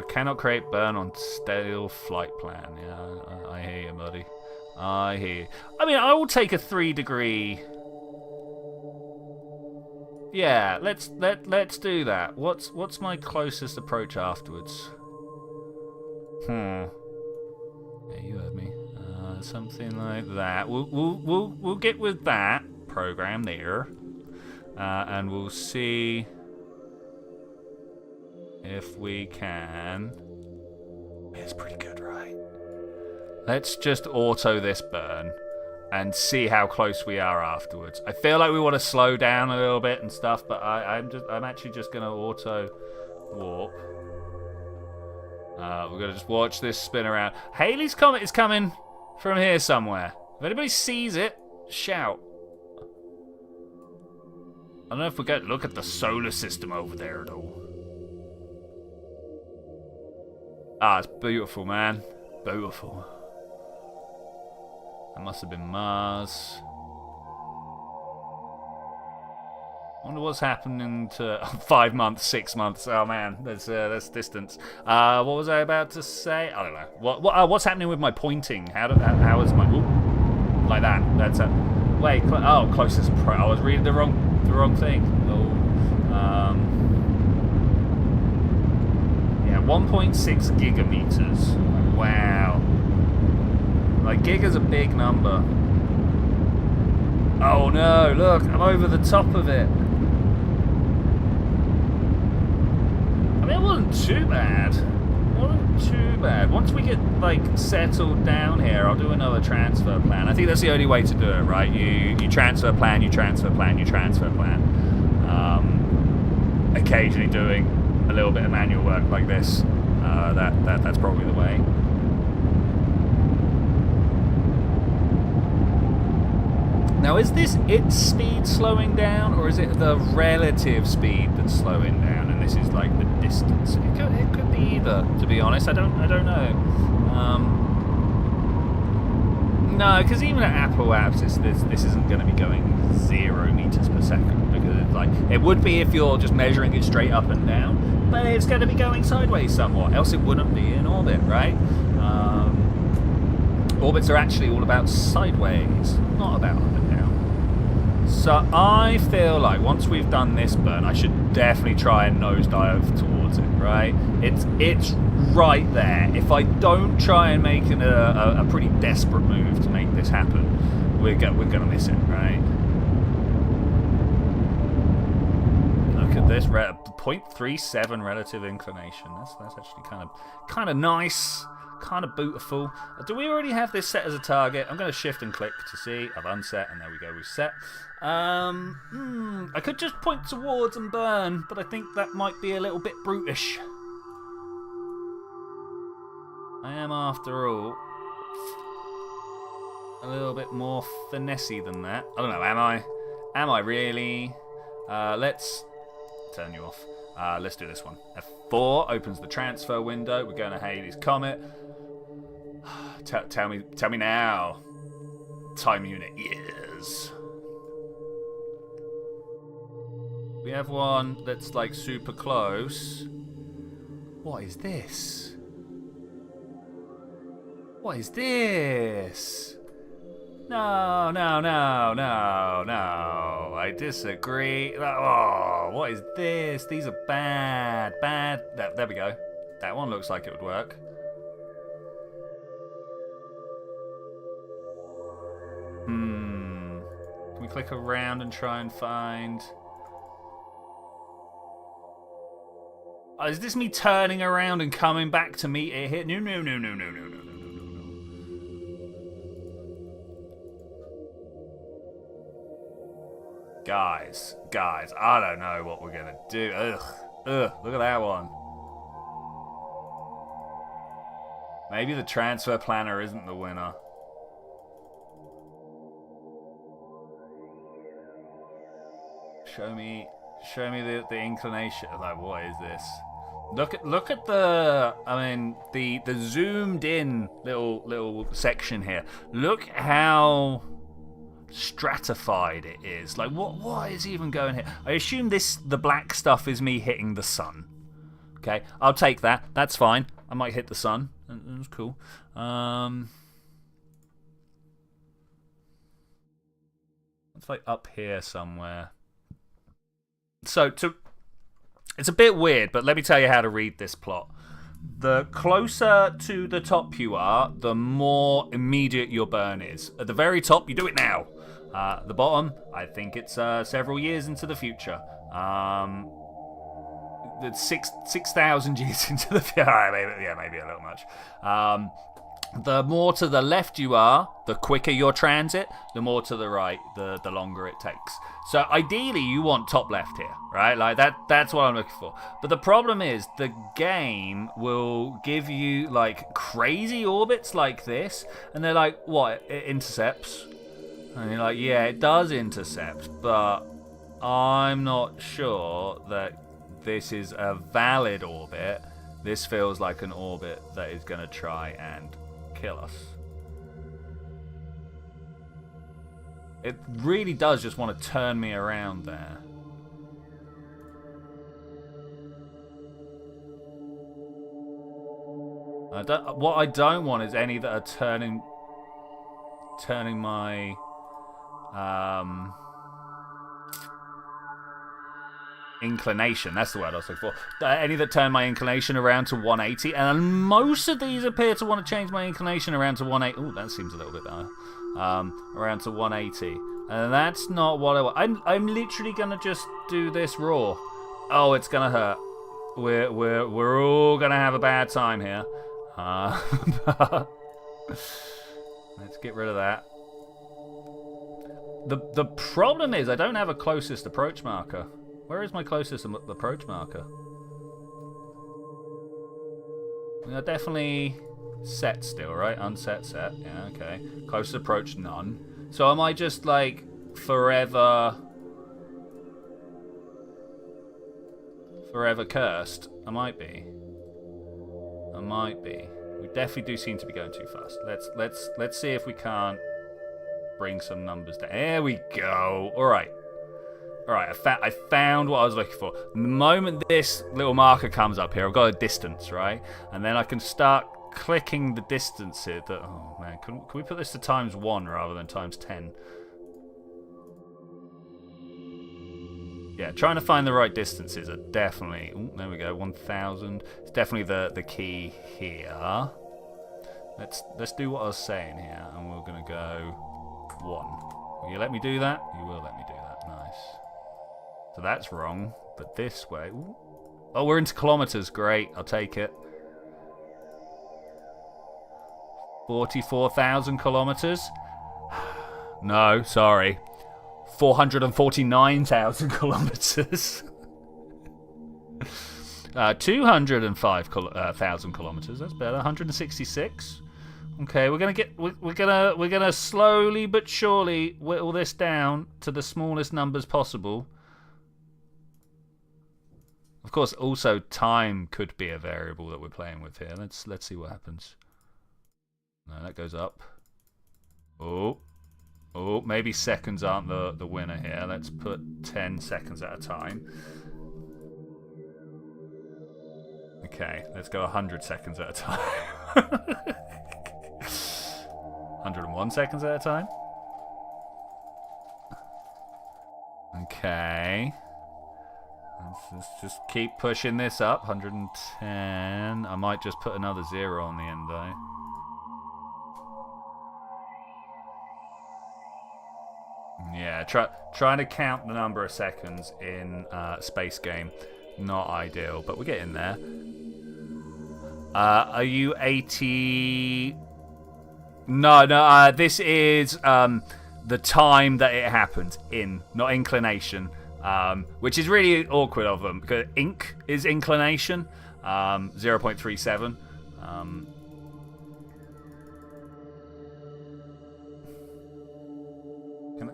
Cannot create burn on stale flight plan. Yeah, I hear you, buddy. I hear you. I mean, I will take a 3-degree. Yeah, let's do that. What's my closest approach afterwards? Yeah, you heard me. Something like that. We'll get with that program there, and we'll see if we can. It's pretty good, right? Let's just auto this burn and see how close we are afterwards. I feel like we want to slow down a little bit and stuff, but I'm actually just gonna auto warp. We're gonna just watch this spin around. Haley's comet is coming from here somewhere. If anybody sees it, shout. I don't know if we're going to look at the solar system over there at all. Ah, it's beautiful, man. Beautiful. That must have been Mars. I wonder what's happening to 5 months, 6 months. Oh man, that's distance. What was I about to say? I don't know. What's happening with my pointing? How is my like that? That's a wait. Closest approach. I was reading the wrong thing. Yeah, 1.6 gigameters. Wow. Like giga's a big number. Oh no! Look, I'm over the top of it. I mean, it wasn't too bad. Once we get like settled down here, I'll do another transfer plan. I think that's the only way to do it, right? You transfer plan, you transfer plan, you transfer plan. Occasionally doing a little bit of manual work like this. That's probably the way. Now, is this its speed slowing down, or is it the relative speed that's slowing down, and this is like the distance? It could be either, to be honest. I don't know. No, because even at apoapsis, this isn't going to be going 0 meters per second, because it's like it would be if you're just measuring it straight up and down, but it's going to be going sideways somewhat, else it wouldn't be in orbit, right? Orbits are actually all about sideways, not about up and down. So I feel like once we've done this burn, I should definitely try and nosedive towards it, right? It's right there. If I don't try and make a pretty desperate move to make this happen, we're gonna miss it, right? Look at this, 0.37 relative inclination. That's actually kind of nice. Kind of beautiful. Do we already have this set as a target? I'm going to shift and click to see. I've unset, and there we go, we've set. I could just point towards and burn, but I think that might be a little bit brutish. I am, after all, a little bit more finessey than that. I don't know, am I? Am I really? Let's turn you off. Let's do this one. F4 opens the transfer window. We're going to Halley's Comet. Tell me now. Time unit years. We have one that's like super close. What is this? What is this? No. I disagree. Oh, what is this? These are bad. There we go. That one looks like it would work. Can we click around and try and find... Oh, is this me turning around and coming back to meet it here? No. Guys, I don't know what we're gonna do. Ugh, look at that one. Maybe the transfer planner isn't the winner. Show me the inclination. Like, what is this? Look at the, I mean, the zoomed in little section here. Look how stratified it is. Like, what is even going here? I assume the black stuff is me hitting the sun. Okay, I'll take that. That's fine. I might hit the sun. That's cool. It's like up here somewhere. So it's a bit weird, but let me tell you how to read this plot. The closer to the top you are, the more immediate your burn is. At the very top, you do it now. The bottom, I think it's several years into the future. It's 6,000 years into the future. Maybe a little much. The more to the left you are, the quicker your transit. The more to the right, the longer it takes. So ideally, you want top left here, right? Like that's what I'm looking for. But the problem is, the game will give you like crazy orbits like this, and they're like, what? It intercepts, and you're like, yeah, it does intercept, but I'm not sure that this is a valid orbit. This feels like an orbit that is going to try and kill us. It really does just want to turn me around there. What I don't want is any that are turning my inclination. That's the word I was looking for. Any that turn my inclination around to 180, and most of these appear to want to change my inclination around to 180. Oh, that seems a little bit better. Around to 180, and that's not what I want. I'm literally gonna just do this raw. Oh, it's gonna hurt. We're all gonna have a bad time here. Let's get rid of that. The problem is I don't have a closest approach marker. Where is my closest approach marker? We are definitely set still, right? Unset, set. Yeah, okay. Closest approach, none. So am I just like forever cursed? I might be. We definitely do seem to be going too fast. Let's see if we can't bring some numbers down. There we go. All right. I found what I was looking for. The moment this little marker comes up here, I've got a distance, right? And then I can start clicking the distance here. Oh man, can we put this to ×1 rather than ×10? Yeah, trying to find the right distances are definitely... Oh, there we go, 1,000. It's definitely the key here. Let's do what I was saying here, and we're going to go 1. Will you let me do that? You will let me do that. Nice. So that's wrong, but this way... Ooh. Oh, we're into kilometers. Great, I'll take it. 44,000 kilometers? No, sorry. 449,000 kilometers. 205,000 kilometers. That's better. 166. Okay, we're gonna slowly but surely whittle this down to the smallest numbers possible. Of course, also time could be a variable that we're playing with here. Let's see what happens. No, that goes up. Oh, maybe seconds aren't the winner here. Let's put 10 seconds at a time. Okay, let's go 100 seconds at a time. 101 seconds at a time. Okay. Let's just keep pushing this up. 110. I might just put another 0 on the end, though. Yeah, trying to count the number of seconds in space game, not ideal, but we're getting there. Are you 80? No. This is the time that it happened in, not inclination, which is really awkward of them because inc is inclination, 0.37.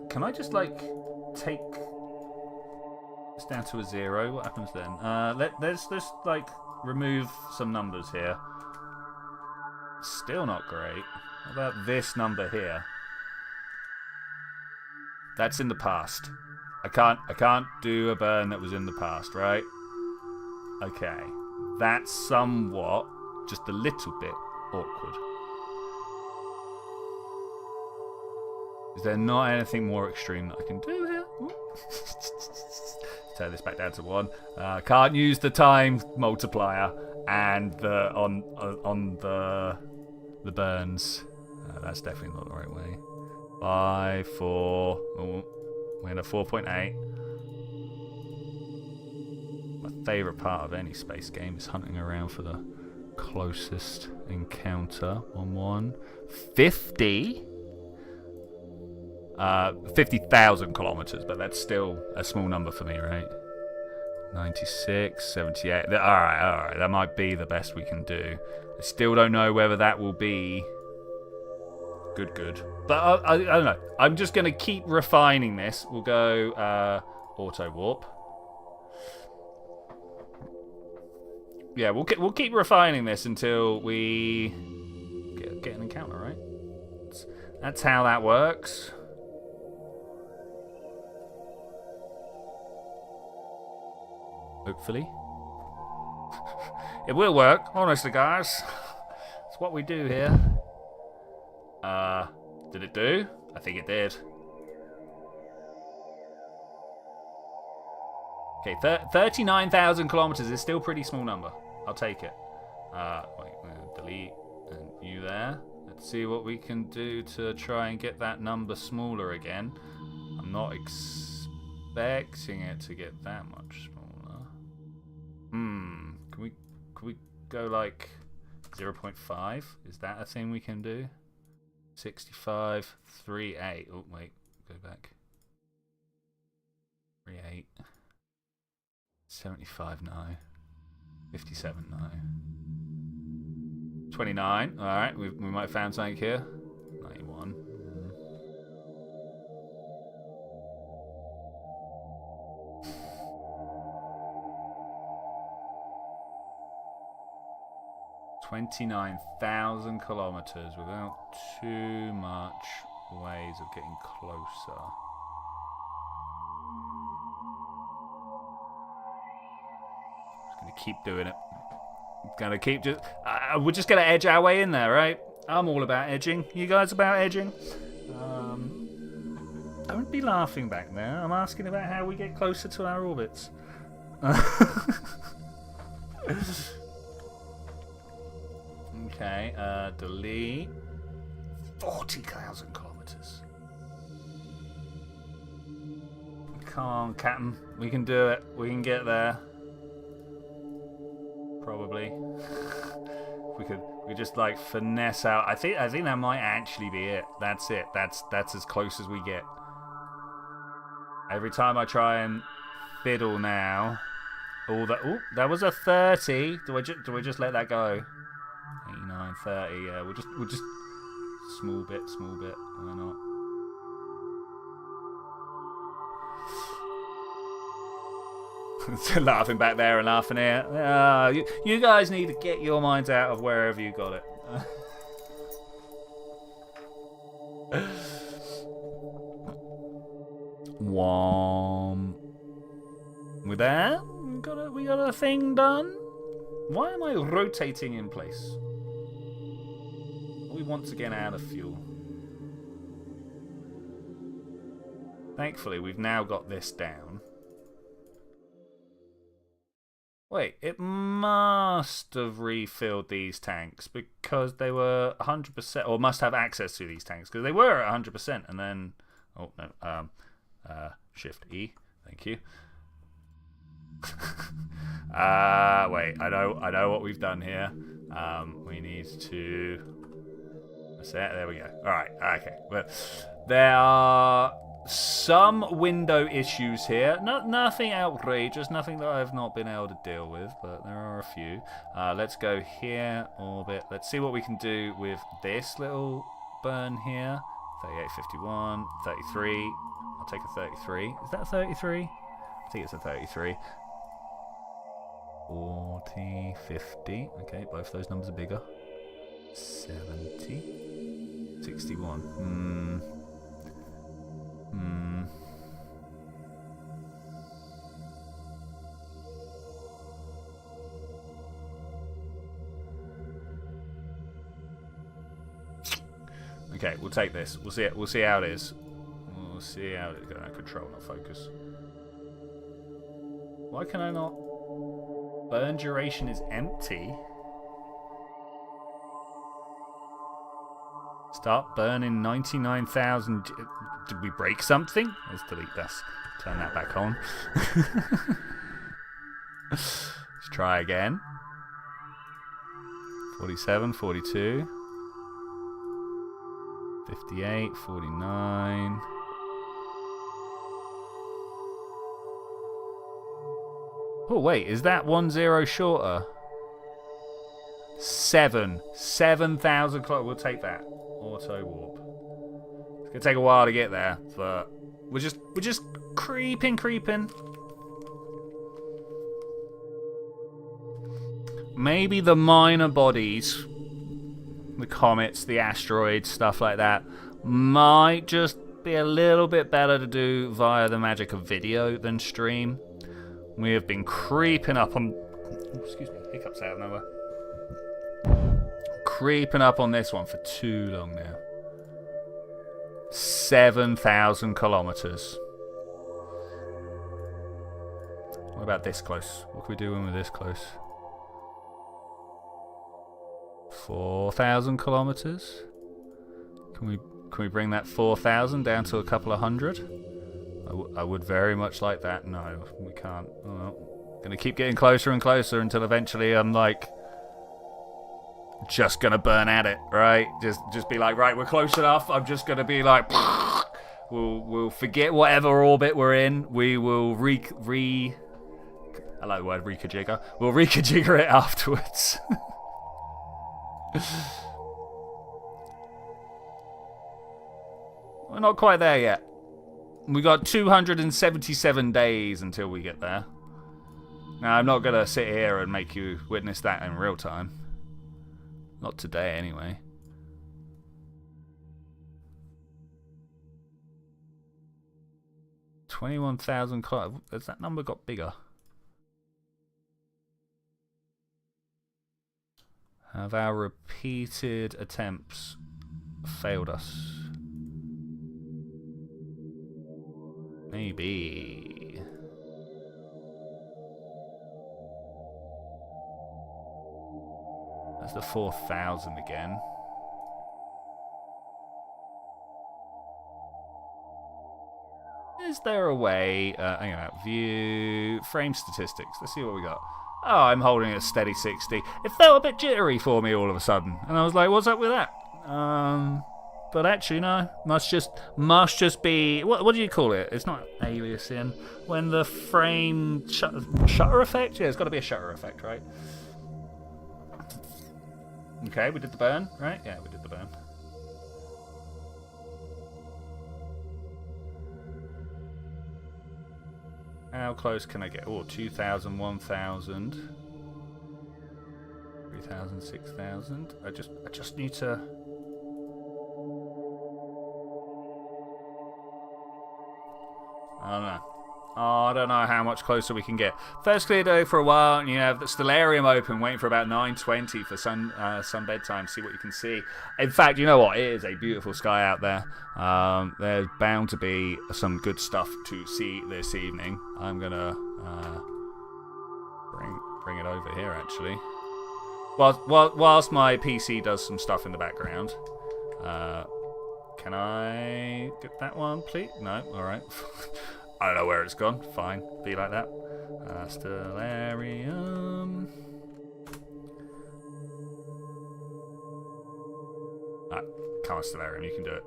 Can I just like take this down to a 0? What happens then? Let's just like remove some numbers here. Still not great. What about this number here? That's in the past. I can't do a burn that was in the past, right? Okay. That's somewhat, just a little bit awkward. Is there not anything more extreme that I can do here? Turn this back down to 1. Can't use the time multiplier and on the burns. That's definitely not the right way. 5, 4. Oh, we're in a 4.8. My favourite part of any space game is hunting around for the closest encounter on 1. 50. 50,000 kilometers, but that's still a small number for me, right? 96, 78. All right. That might be the best we can do. I still don't know whether that will be good. But I don't know. I'm just going to keep refining this. We'll go auto warp. Yeah, we'll keep refining this until we get an encounter, right? That's how that works. Hopefully. It will work, honestly, guys. It's what we do here. Did it do? I think it did. Okay, 39,000 kilometers is still a pretty small number. I'll take it. Wait, delete and you there. Let's see what we can do to try and get that number smaller again. I'm not expecting it to get that much smaller. Can we go like 0.5? Is that a thing we can do? 65, 38. Oh wait, go back. 38. 75 no. 57 no. 29. All right, we might have found something here. 91. 29,000 kilometers without too much ways of getting closer. Just gonna keep doing it. Gonna keep just. We're just gonna edge our way in there, right? I'm all about edging. You guys about edging? Don't be laughing back there. I'm asking about how we get closer to our orbits. Okay, delete. 40,000 kilometers. Come on, Captain. We can do it. We can get there. Probably. We just like finesse out. I think that might actually be it. That's it. That's as close as we get. Every time I try and fiddle now, all that. Oh, that was a 30. Do we just let that go? 89, 30. Yeah, we'll just small bit. Why not? Laughing back there and laughing here. You guys need to get your minds out of wherever you got it. With that, we got a thing done. Why am I rotating in place? Are we once again out of fuel? Thankfully, we've now got this down. Wait, it must have refilled these tanks because they were 100%, or must have access to these tanks because they were at 100%, and then, oh no, Shift E, thank you. Wait, I know what we've done here. We need to. That's it. There we go. All right. Okay. Well, there are some window issues here. Nothing outrageous. Nothing that I've not been able to deal with, but there are a few. Let's go here. Orbit. Let's see what we can do with this little burn here. 3851, 33. I'll take a 33. Is that a 33? I think it's a 33. 40, 50. Okay, both those numbers are bigger. 70. 61. Okay, we'll take this. We'll see it. We'll see how it is. We'll see how it's going to control, not focus. Why can I not? Burn duration is empty. Start burning 99,000. Did we break something? Let's delete this. Turn that back on. Let's try again. 47, 42. 58, 49. Oh, wait, is that 10 shorter? 7,000 kilometers. We'll take that. Auto warp. It's gonna take a while to get there, but we're just creeping. Maybe the minor bodies, the comets, the asteroids, stuff like that, might just be a little bit better to do via the magic of video than stream. We have been creeping up on... excuse me, hiccups out of nowhere. Creeping up on this one for too long now. 7,000 kilometers. What about this close? What can we do when we're this close? 4,000 kilometers. Can we bring that 4,000 down to a couple of hundred? I would very much like that. No, we can't. Oh, gonna keep getting closer and closer until eventually I'm like just gonna burn at it, right? Just be like, right, we're close enough. I'm just gonna be like, we'll forget whatever orbit we're in. We will I like the word recajigger. We'll recajigger it afterwards. We're not quite there yet. We got 277 days until we get there. Now, I'm not going to sit here and make you witness that in real time. Not today, anyway. $21,000. Has that number got bigger? Have our repeated attempts failed us? Maybe. That's the 4,000 again. Is there a way? Hang on. View frame statistics. Let's see what we got. Oh, I'm holding a steady 60. It felt a bit jittery for me all of a sudden, and I was like, "What's up with that?" But actually, no. Must just be what do you call it? It's not aliasing. When the frame shutter effect. Yeah, it's got to be a shutter effect, right? Okay, we did the burn, right? Yeah, we did the burn. How close can I get? Oh, 2,000, 1,000, 3,000, 6,000. I just need to. I don't know. Oh, I don't know how much closer we can get. First clear day for a while, and you have the stellarium open, waiting for about 9:20 for sun bedtime. See what you can see. In fact, you know what? It is a beautiful sky out there. There's bound to be some good stuff to see this evening. I'm gonna bring it over here actually. Whilst my PC does some stuff in the background. Can I get that one, please? No. All right. I don't know where it's gone. Fine. Be like that. Stellarium. Come on, Stellarium. You can do it.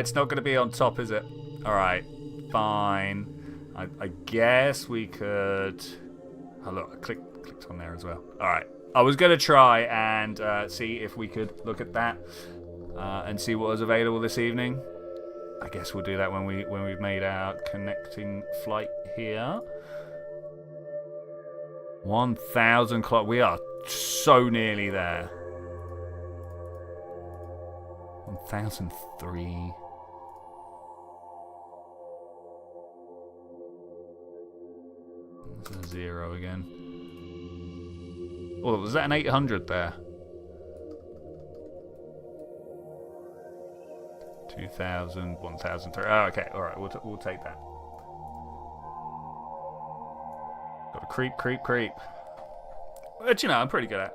It's not going to be on top, is it? Alright. Fine. I guess we could... Oh, look. I clicked on there as well. Alright. I was going to try and see if we could look at that and see what was available this evening. I guess we'll do that when we've made our connecting flight here. 1,000 clock. We are so nearly there. 1,003. That's a 0 again. Oh, was that an 800 there? 2,000, 1,003. Oh, okay. All right. We'll take that. Got to creep. Which, you know, I'm pretty good at.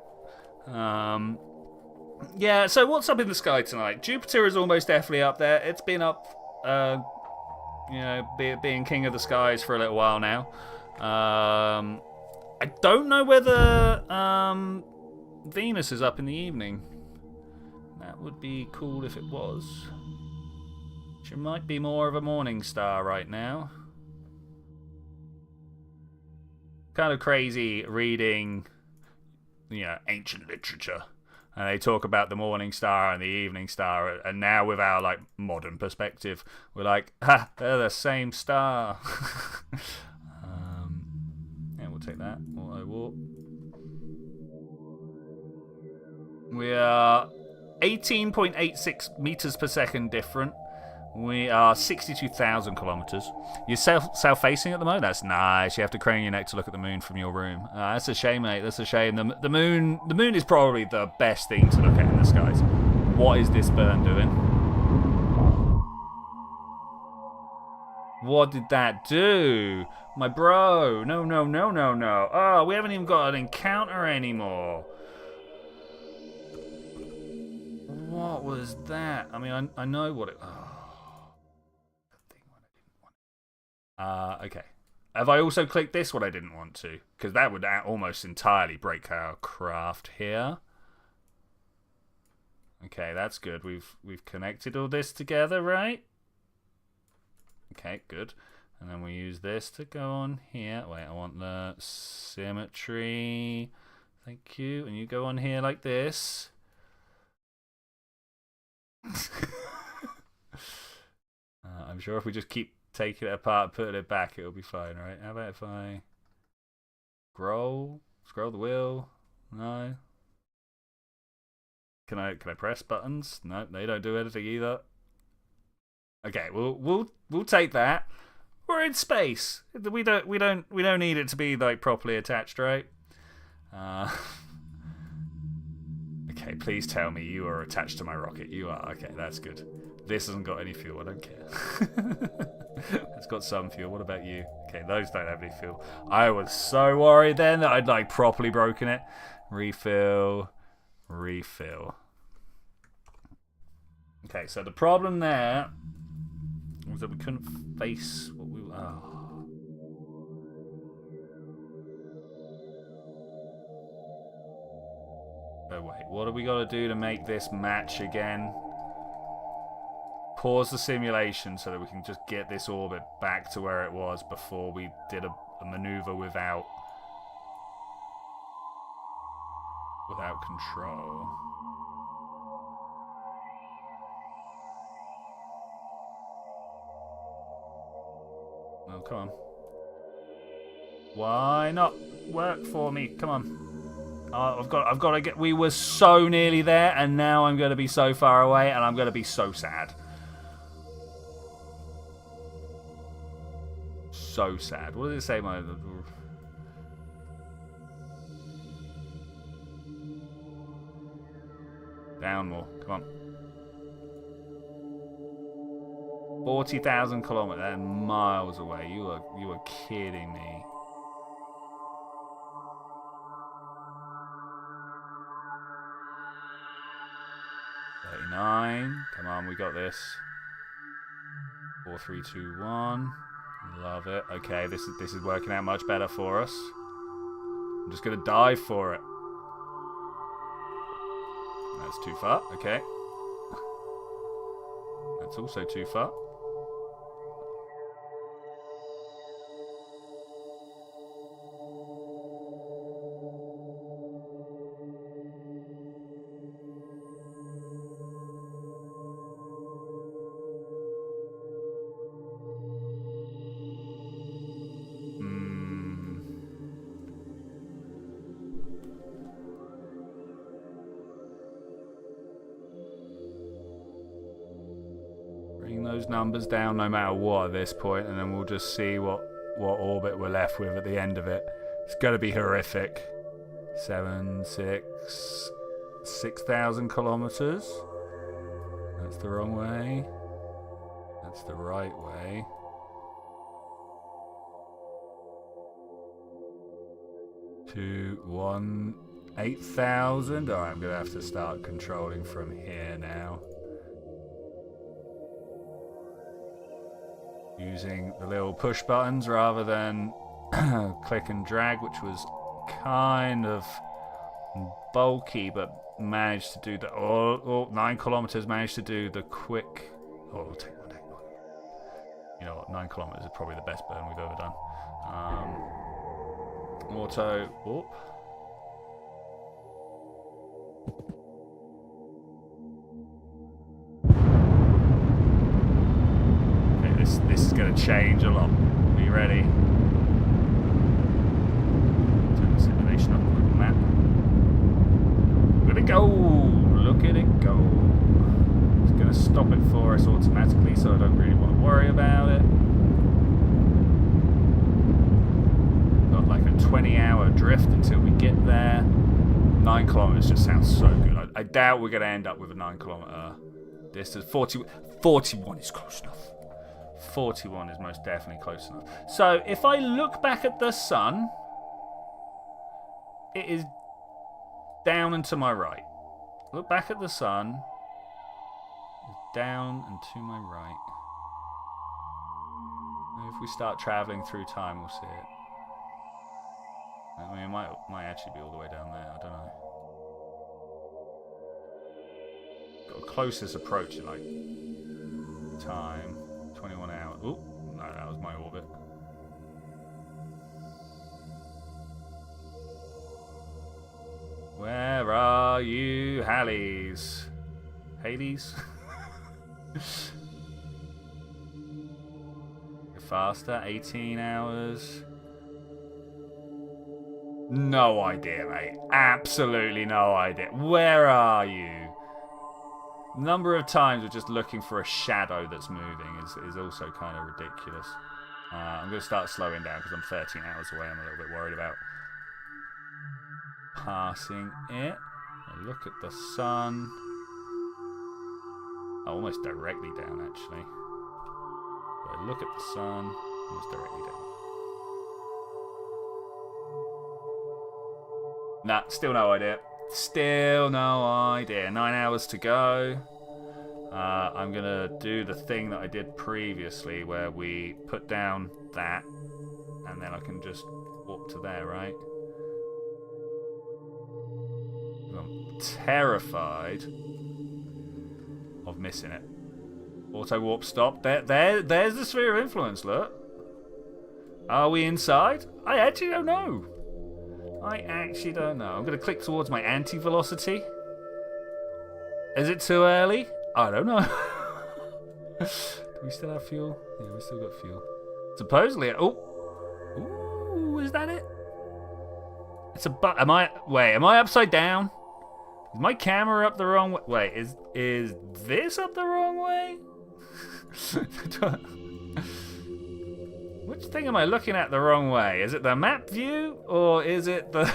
Yeah, so what's up in the sky tonight? Jupiter is almost definitely up there. It's been up, you know, being king of the skies for a little while now. I don't know whether Venus is up in the evening. That would be cool if it was. She might be more of a morning star right now. Kind of crazy reading, you know, ancient literature. And they talk about the morning star and the evening star. And now with our, like, modern perspective, we're like, ha, they're the same star. Yeah, we'll take that. Auto warp. We are 18.86 meters per second different. We are 62,000 kilometers. You're south-facing at the moment? That's nice. You have to crane your neck to look at the moon from your room. That's a shame, mate. That's a shame. The moon is probably the best thing to look at in the skies. What is this burn doing? What did that do? My bro. No. Oh, we haven't even got an encounter anymore. What was that? I mean, I know what it... Oh. Okay. Have I also clicked this what I didn't want to? Because that would almost entirely break our craft here. Okay, that's good. We've connected all this together, right? Okay, good. And then we use this to go on here. Wait, I want the symmetry. Thank you. And you go on here like this. I'm sure if we just keep taking it apart, putting it back, it'll be fine, right? How about if I scroll the wheel? No. Can I press buttons? No, they don't do anything either. Okay, we'll take that. We're in space. We don't need it to be like properly attached, right? Okay, please tell me you are attached to my rocket. You are. Okay, that's good. This hasn't got any fuel. I don't care. It's got some fuel. What about you? Okay, those don't have any fuel. I was so worried then that I'd like properly broken it. Refill. Refill. Okay, so the problem there was that we couldn't face what we... Oh. Oh, wait. What do we got to do to make this match again? Pause the simulation so that we can just get this orbit back to where it was before we did a maneuver without control. Oh, come on. Why not work for me? Come on. I've got to get... We were so nearly there, and now I'm going to be so far away, and I'm going to be so sad. So sad. What does it say? Down more. Come on. 40,000 kilometers. That's miles away. You are kidding me. Come on, we got this. 4, 3, 2, 1. Love it. Okay, this is working out much better for us. I'm just gonna dive for it. That's too far. Okay. That's also too far. Those numbers down no matter what at this point, and then we'll just see what orbit we're left with at the end of it. It's going to be horrific. 6,000 kilometers. That's the wrong way. That's the right way. 2, 1, 8,000. Alright, I'm going to have to start controlling from here now. Using the little push buttons rather than click and drag, which was kind of bulky, but managed to do the 9 kilometers. Managed to do the quick. Oh, we'll take one. You know what? 9 kilometers is probably the best burn we've ever done. Auto. Whoop. This is going to change a lot. Are you ready? Turn the simulation up a quick map. Look at it go! Look at it go! It's going to stop it for us automatically, so I don't really want to worry about it. Got like a 20-hour drift until we get there. 9 kilometers just sounds so good. I doubt we're going to end up with a 9 kilometer distance. 41 is close enough. 41 is most definitely close enough. So if I look back at the sun, it is down and to my right. Look back at the sun, it's down and to my right. Maybe if we start traveling through time, we'll see it. I mean, it might actually be all the way down there. I don't know. Got a closest approach in like time. 21 hours. Oh, no, that was my orbit. Where are you, Halley's? Hades? You're faster. 18 hours. No idea, mate. Absolutely no idea. Where are you? number of times we're just looking for a shadow that's moving is also kind of ridiculous. I'm going to start slowing down because I'm 13 hours away. I'm a little bit worried about passing it. Look at the sun. Oh, almost directly down, actually. So look at the sun. Almost directly down. Nah, still no idea. Still no idea. 9 hours to go. I'm going to do the thing that I did previously where we put down that and then I can just warp to there, right? I'm terrified of missing it. Auto warp stop. There's the sphere of influence, look. Are we inside? I actually don't know. I'm going to click towards my anti-velocity. Is it too early? I don't know. Do we still have fuel? Yeah, we still got fuel. Supposedly, ooh, is that it? It's a am I upside down? Is my camera up the wrong way? Wait, is this up the wrong way? Which thing am I looking at the wrong way? Is it the map view or is it the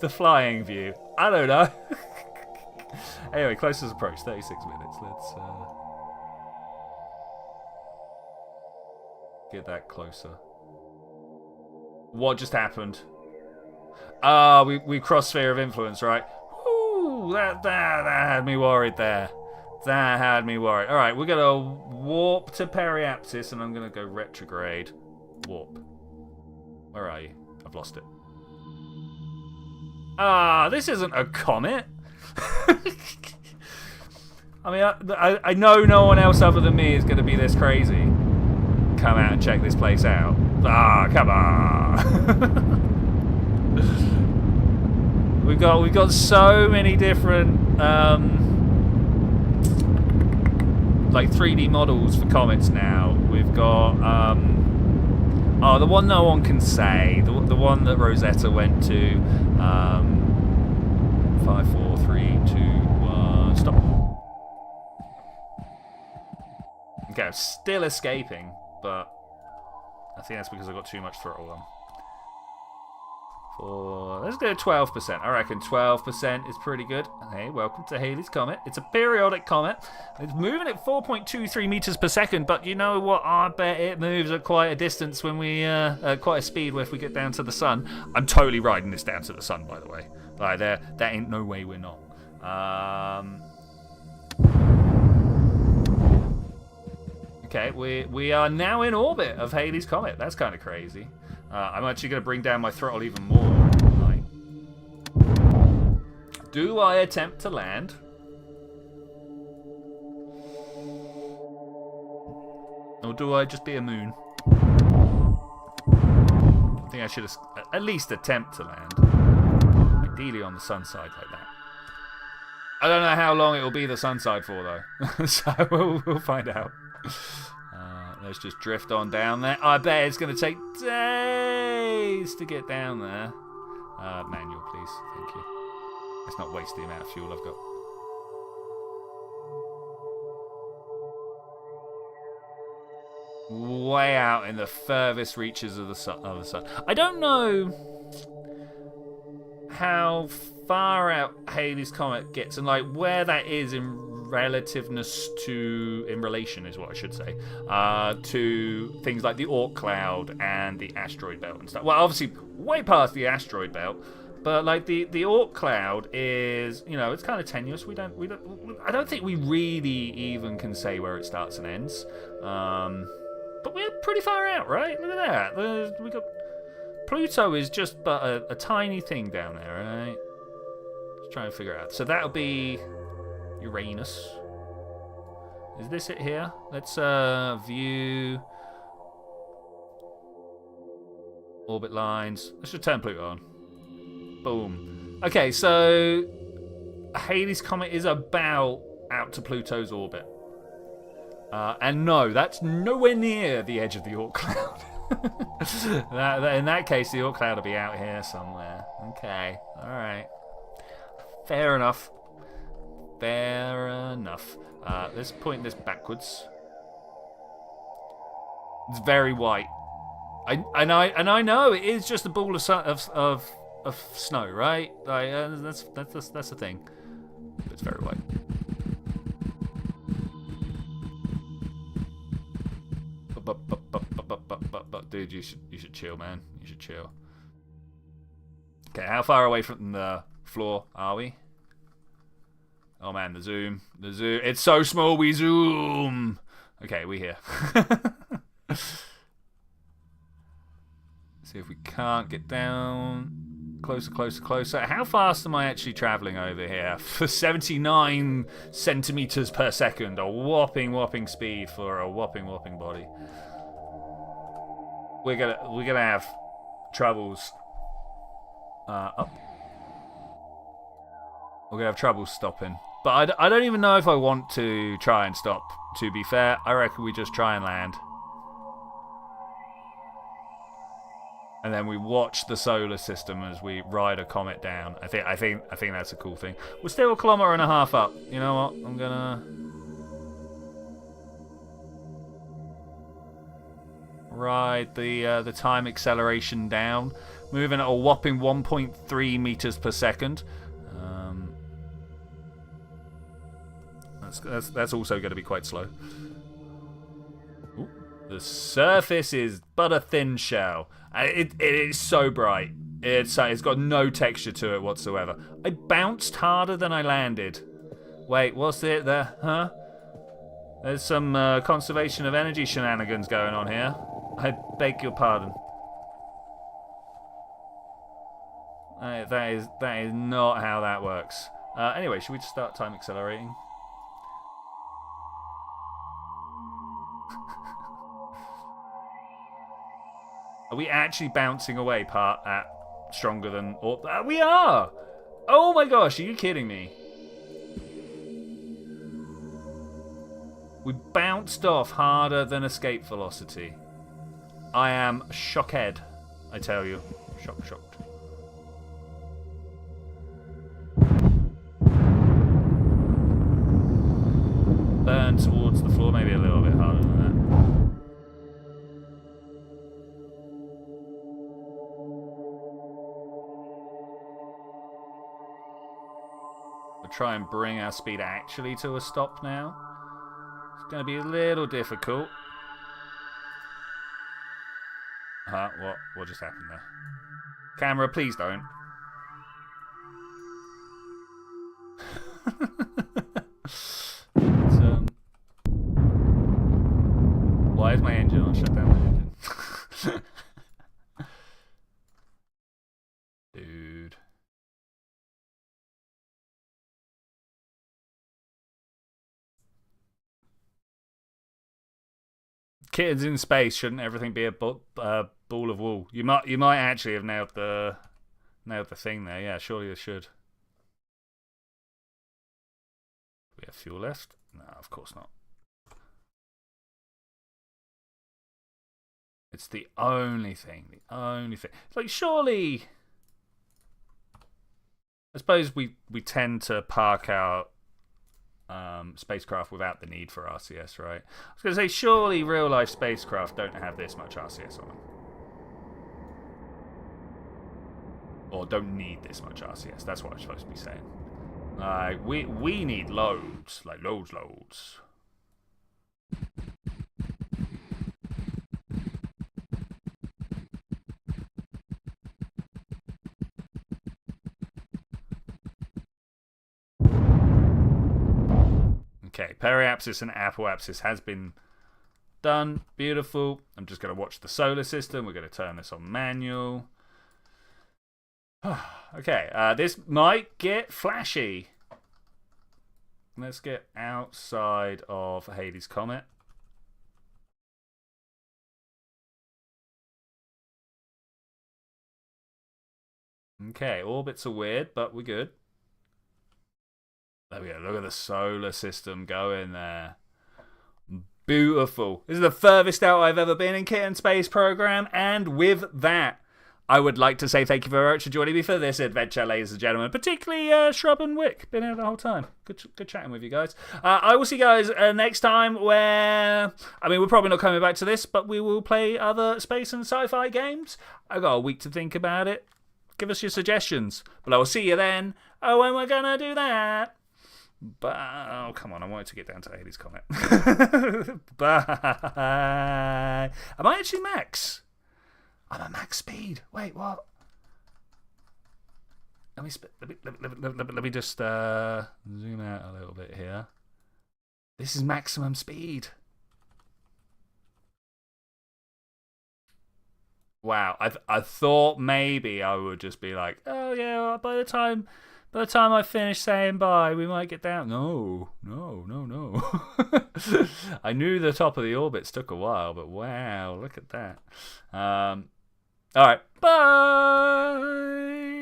the flying view? I don't know. Anyway, closest approach, 36 minutes. Let's get that closer. What just happened? We crossed sphere of influence, right? Woo, that had me worried there. That had me worried. All right, we're gonna warp to periapsis, and I'm gonna go retrograde. Warp. Where are you? I've lost it. This isn't a comet. I mean, I know no one else other than me is going to be this crazy. Come out and check this place out. Come on. We've got so many different like 3D models for comets now. We've got the one no one can say, the one that Rosetta went to. 5, 4, 3, 2, 1, stop. Okay, I'm still escaping, but I think that's because I got too much throttle on. Let's go 12%. I reckon 12% is pretty good. Hey, welcome to Halley's Comet. It's a periodic comet. It's moving at 4.23 meters per second, but you know what? I bet it moves at quite a distance when we, quite a speed if we get down to the sun. I'm totally riding this down to the sun, by the way. Like, that ain't no way we're not. Okay, we are now in orbit of Halley's Comet. That's kind of crazy. I'm actually going to bring down my throttle even more. Right. Do I attempt to land? Or do I just be a moon? I think I should at least attempt to land. Ideally on the sun side like that. I don't know how long it will be the sun side for though. So we'll find out. Let's just drift on down there. I bet it's going to take days to get down there. Manual, please. Thank you. Let's not waste the amount of fuel I've got. Way out in the furthest reaches of the sun. I don't know how far out Halley's Comet gets and like where that is in relation is what I should say, to things like the Oort cloud and the asteroid belt and stuff. Well, obviously way past the asteroid belt, but like the Oort cloud is, you know, it's kind of tenuous. I don't think we really even can say where it starts and ends. But we're pretty far out, right? Look at that. We got Pluto is just but a tiny thing down there, right? Let's try and figure it out. So that'll be Uranus. Is this it here? Let's view orbit lines. Let's just turn Pluto on. Boom. Okay, so Halley's Comet is about out to Pluto's orbit. And no, that's nowhere near the edge of the Oort cloud. In that case, the Oort cloud will be out here somewhere. Okay, alright. Fair enough. Fair enough. Let's point this backwards. It's very white. I know it is just a ball of snow, right? Like, that's the thing. But it's very white. But dude, you should chill, man. You should chill. Okay, how far away from the floor are we? Oh man, the zoom. It's so small, we zoom. Okay, we here. See if we can't get down. Closer. How fast am I actually traveling over here? For 79 centimeters per second. A whopping speed for a whopping body. We're gonna have troubles up. We're gonna have trouble stopping. But I don't even know if I want to try and stop, to be fair. I reckon we just try and land. And then we watch the solar system as we ride a comet down. I think that's a cool thing. We're still 1.5 kilometers up. You know what? I'm gonna ride the time acceleration down, moving at a whopping 1.3 meters per second. That's also going to be quite slow. Ooh. The surface is but a thin shell. It is so bright. It's got no texture to it whatsoever. I bounced harder than I landed. Wait, what's it there? Huh? There's some conservation of energy shenanigans going on here. I beg your pardon. That is not how that works. Anyway, should we just start time accelerating? Are we actually bouncing away part at stronger than... Or, we are! Oh my gosh, are you kidding me? We bounced off harder than escape velocity. I am shocked, I tell you. Shocked. Burn towards the floor, maybe a little bit harder than that. We'll try and bring our speed actually to a stop now. It's going to be a little difficult. What just happened there? Camera, please don't. Why is my engine on? Shut down my engine. Dude. Kittens in space, shouldn't everything be a ball of wool? You might actually have nailed the thing there. Yeah, surely it should. Do we have fuel left? No, of course not. It's the only thing. It's like, surely... I suppose we tend to park our spacecraft without the need for RCS, right? I was going to say, surely real-life spacecraft don't have this much RCS on them. Or don't need this much RCS. That's what I'm supposed to be saying. We need loads. Like, loads. Okay, periapsis and apoapsis has been done. Beautiful. I'm just going to watch the solar system. We're going to turn this on manual. Okay, this might get flashy. Let's get outside of Hades' Comet. Okay, orbits are weird, but we're good. There we go. Look at the solar system going there. Beautiful. This is the furthest out I've ever been in Kitten Space program, and with that, I would like to say thank you very much for joining me for this adventure, ladies and gentlemen. Particularly Shrub and Wick. Been here the whole time. Good chatting with you guys. I will see you guys next time where... I mean, we're probably not coming back to this, but we will play other space and sci-fi games. I've got a week to think about it. Give us your suggestions. But I will see you then. Oh, when we're going to do that. But, oh, come on. I wanted to get down to Hades' Comet. Bye. Am I actually max? I'm at max speed. Wait, what? Let me just zoom out a little bit here. This is maximum speed. Wow, I thought maybe I would just be like, oh yeah, by the time I finish saying bye, we might get down. No. I knew the top of the orbits took a while, but wow, look at that. All right, bye.